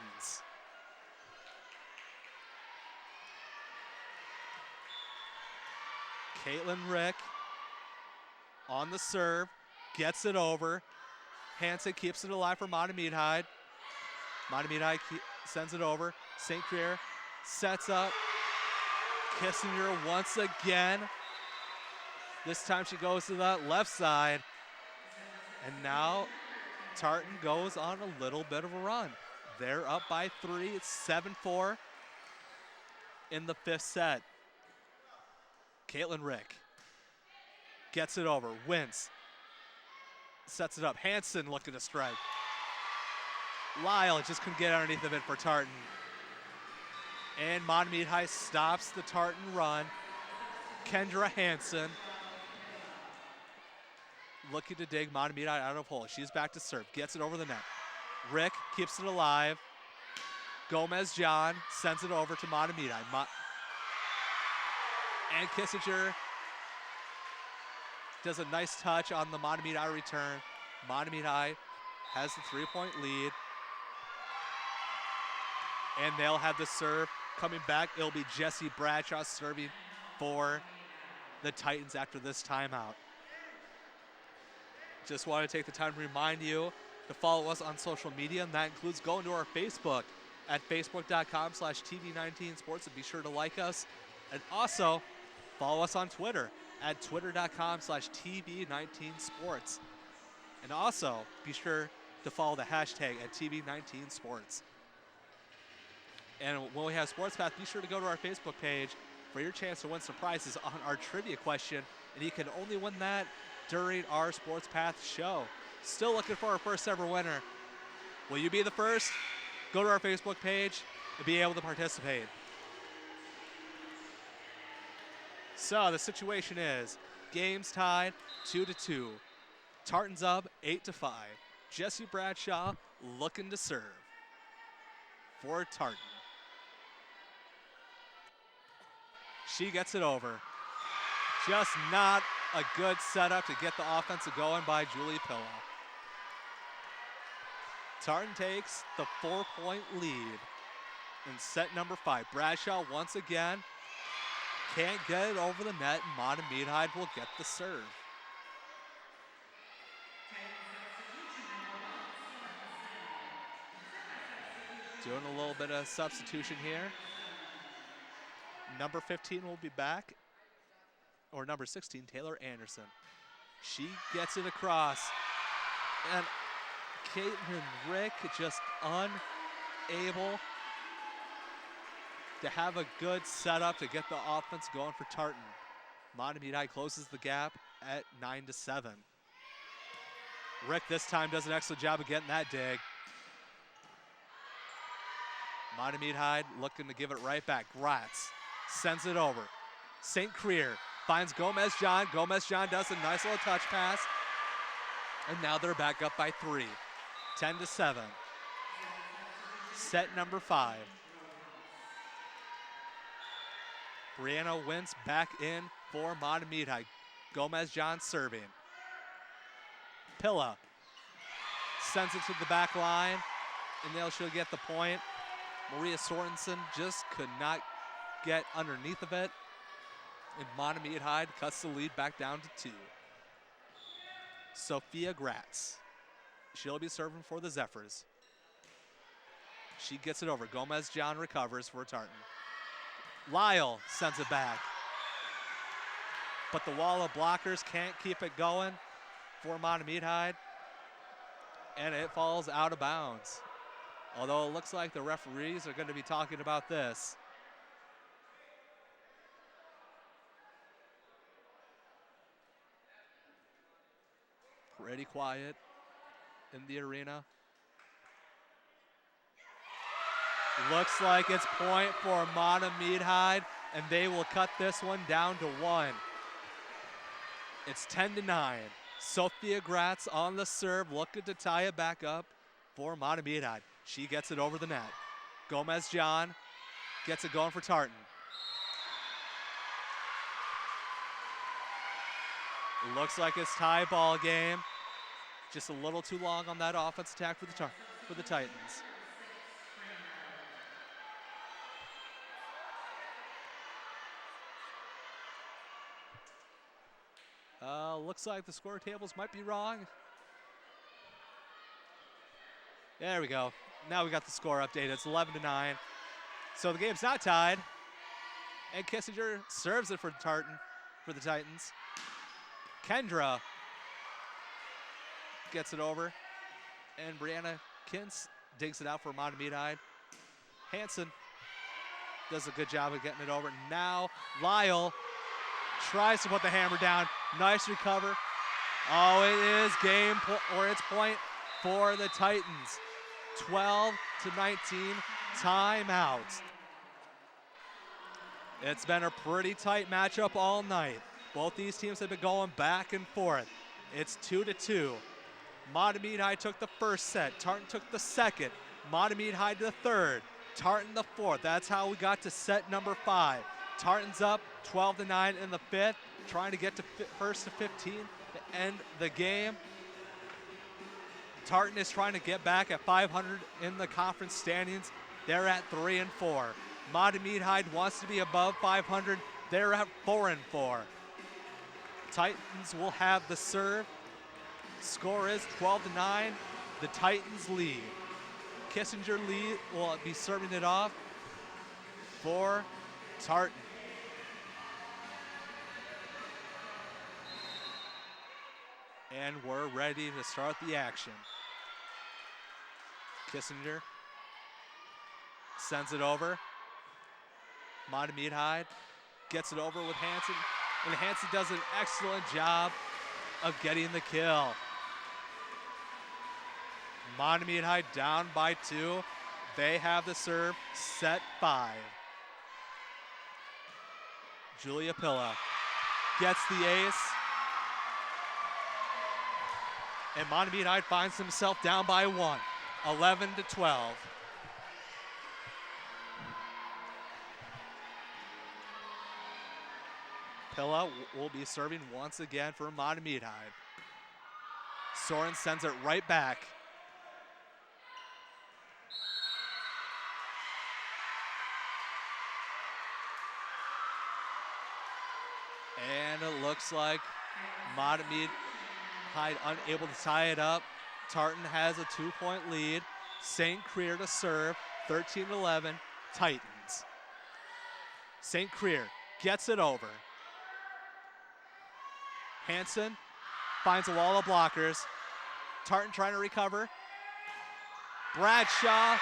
Caitlin Rick on the serve, gets it over. Hansen keeps it alive for Mahtomedi. Mahtomedi sends it over. St. Clair sets up. Kissinger once again. This time she goes to the left side. And now Tartan goes on a little bit of a run. They're up by 3. It's 7-4 in the 5th set. Caitlin Rick gets it over. Wins. Sets it up. Hansen looking to strike. Lyle just couldn't get underneath of it for Tartan. And Mahtomedi stops the Tartan run. Kendra Hansen looking to dig Mahtomedi out of hole. She's back to serve. Gets it over the net. Rick keeps it alive. Gomez John sends it over to Mahtomedi. And Kissinger does a nice touch on the Mahtomedi return. Mahtomedi has the 3-point lead. And they'll have the serve coming back. It'll be Jesse Bradshaw serving for the Titans after this timeout. Just want to take the time to remind you to follow us on social media, and that includes going to our Facebook at facebook.com/TV19sports, and be sure to like us. And also follow us on Twitter at twitter.com/TV19sports. And also be sure to follow the hashtag at TV19Sports. And when we have Sports Path, be sure to go to our Facebook page for your chance to win some prizes on our trivia question. And you can only win that during our Sports Path show. Still looking for our first ever winner. Will you be the first? Go to our Facebook page and be able to participate. So the situation is games tied 2-2. Tartan's up 8-5. Jesse Bradshaw looking to serve for Tartan. She gets it over. Just not a good setup to get the offense going by Julie Pilla. Tartan takes the 4-point lead in set number 5. Bradshaw once again can't get it over the net, and Mahtomedi will get the serve. Doing a little bit of substitution here. Number 15 will be back, or number 16, Taylor Anderson. She gets it across, and Caitlin Rick just unable to have a good setup to get the offense going for Tartan. Mahtomedi closes the gap at 9-7. Rick this time does an excellent job of getting that dig. Mahtomedi looking to give it right back. Gratz sends it over. St. Creer finds Gomez John. Gomez John does a nice little touch pass. And now they're back up by 3. 10-7. Set number 5. Brianna Wentz back in for Mahtomedi. Gomez John serving. Pilla sends it to the back line, and she'll get the point. Maria Sorensen just could not get underneath of it, and Mahtomedi cuts the lead back down to 2. Sophia Gratz. She'll be serving for the Zephyrs. She gets it over. Gomez John recovers for Tartan. Lyle sends it back. But the wall of blockers can't keep it going for Mahtomedi, and it falls out of bounds. Although it looks like the referees are going to be talking about this. Pretty quiet in the arena. Looks like it's point for Mahtomedi, and they will cut this one down to 1. It's 10-9. Sophia Gratz on the serve, looking to tie it back up for Mahtomedi. She gets it over the net. Gomez John gets it going for Tartan. Looks like it's tie ball game. Just a little too long on that offense attack for the Titans. Looks like the score tables might be wrong. There we go. Now we got the score updated. It's 11-9. So the game's not tied. And Kissinger serves it for Tartan, for the Titans. Kendra gets it over. And Brianna Kintz digs it out for Mahtomedi. Hansen does a good job of getting it over. Now Lyle tries to put the hammer down. Nice recover. Oh, it is it's point for the Titans. 12-19, timeout. It's been a pretty tight matchup all night. Both these teams have been going back and forth. It's 2-2. Mahtomedi took the first set. Tartan took the second. Mahtomedi the third. Tartan the fourth. That's how we got to set number 5. Tartan's up 12-9 in the 5th, trying to get to first to 15 to end the game. Tartan is trying to get back at 500 in the conference standings. They're at 3-4. Mahtomedi wants to be above 500. They're at 4-4. Titans will have the serve. Score is 12-9. The Titans lead. Kissinger will be serving it off for Tartan. And we're ready to start the action. Kissinger sends it over. Mahtomedi gets it over with Hansen, and Hansen does an excellent job of getting the kill. Mahtomedi down by 2. They have the serve, set 5. Julia Pilla gets the ace. And Mahtomedi finds himself down by 1, 11-12. Pilla will be serving once again for Mahtomedi. Soren sends it right back. And it looks like Mahtomedi unable to tie it up. Tartan has a 2-point lead. St. Creer to serve, 13-11, Titans. St. Creer gets it over. Hansen finds a wall of blockers. Tartan trying to recover. Bradshaw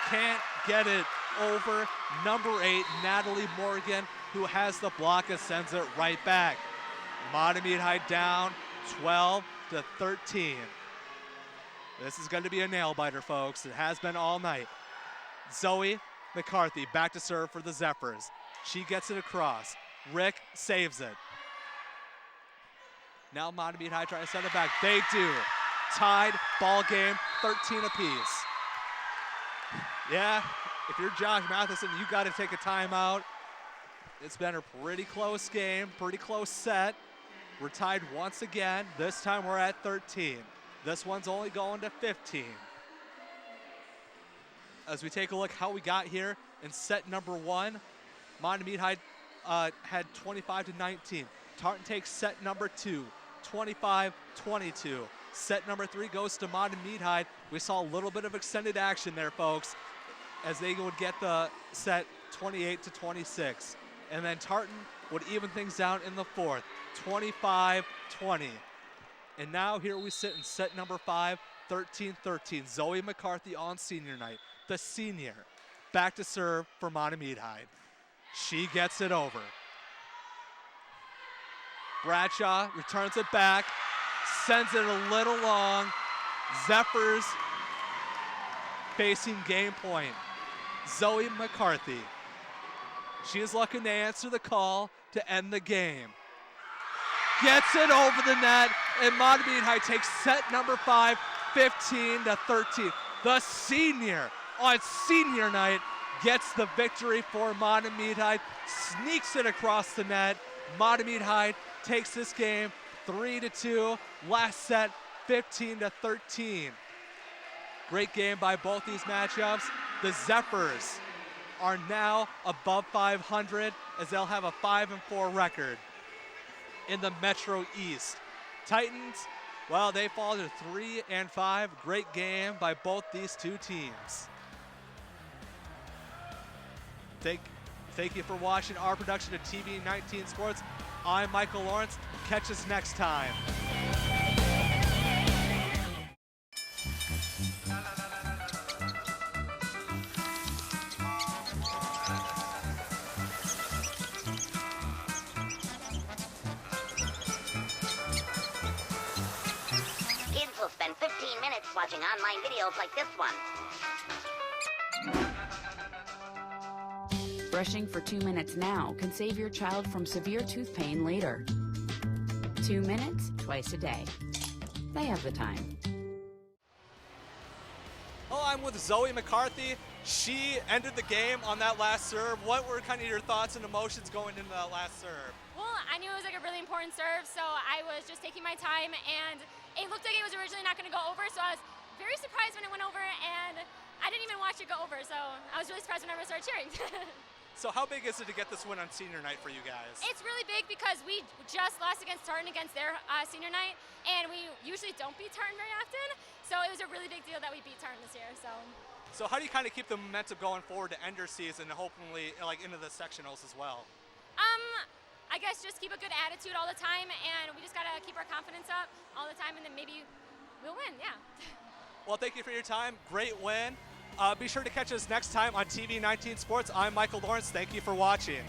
can't get it over. Number 8, Natalie Morgan, who has the block and sends it right back. Mahtomedi down 12-13. This is going to be a nail biter, folks. It has been all night. Zoe McCarthy back to serve for the Zephyrs. She gets it across. Rick saves it. Now Mahtomedi trying to send it back. They do. Tied, ball game, 13 apiece. Yeah, if you're Josh Matheson, you got to take a timeout. It's been a pretty close game, pretty close set. We're tied once again. This time we're at 13. This one's only going to 15. As we take a look how we got here in set number 1, Mahtomedi had 25-19. Tartan takes set number 2, 25-22. Set number 3 goes to Mahtomedi. We saw a little bit of extended action there, folks, as they would get the set 28-26. And then Tartan would even things down in the 4th, 25-20. And now here we sit in set number 5, 13-13. Zoe McCarthy on senior night, the senior, back to serve for Mahtomedi. She gets it over. Bradshaw returns it back, sends it a little long. Zephyrs facing game point. Zoe McCarthy. She is looking to answer the call to end the game. Gets it over the net, and Mahtomedi takes set number 5, 15-13. The senior on senior night gets the victory for Mahtomedi, sneaks it across the net. Mahtomedi takes this game 3-2. Last set, 15-13. Great game by both these matchups. The Zephyrs are now above 500 as they'll have a 5-4 record in the Metro East. Titans, well, they fall to 3-5. Great game by both these two teams. Thank you for watching our production of TV 19 Sports. I'm Michael Lawrence. Catch us next time. Kids will spend 15 minutes watching online videos like this one. Brushing for 2 minutes now can save your child from severe tooth pain later. 2 minutes, twice a day. They have the time. Oh, I'm with Zoe McCarthy. She ended the game on that last serve. What were kind of your thoughts and emotions going into that last serve? Well, I knew it was like a really important serve, so I was just taking my time, and it looked like it was originally not going to go over, so I was very surprised when it went over, and I didn't even watch it go over, so I was really surprised when everyone started cheering. So how big is it to get this win on senior night for you guys? It's really big because we just lost against Tartan against their senior night, and we usually don't beat Tartan very often, so it was a really big deal that we beat Tartan this year. So how do you kind of keep the momentum going forward to end your season and hopefully like into the sectionals as well? I guess just keep a good attitude all the time, and we just gotta keep our confidence up all the time, and then maybe we'll win, yeah. Well, thank you for your time. Great win. Be sure to catch us next time on TV 19 Sports. I'm Michael Lawrence. Thank you for watching.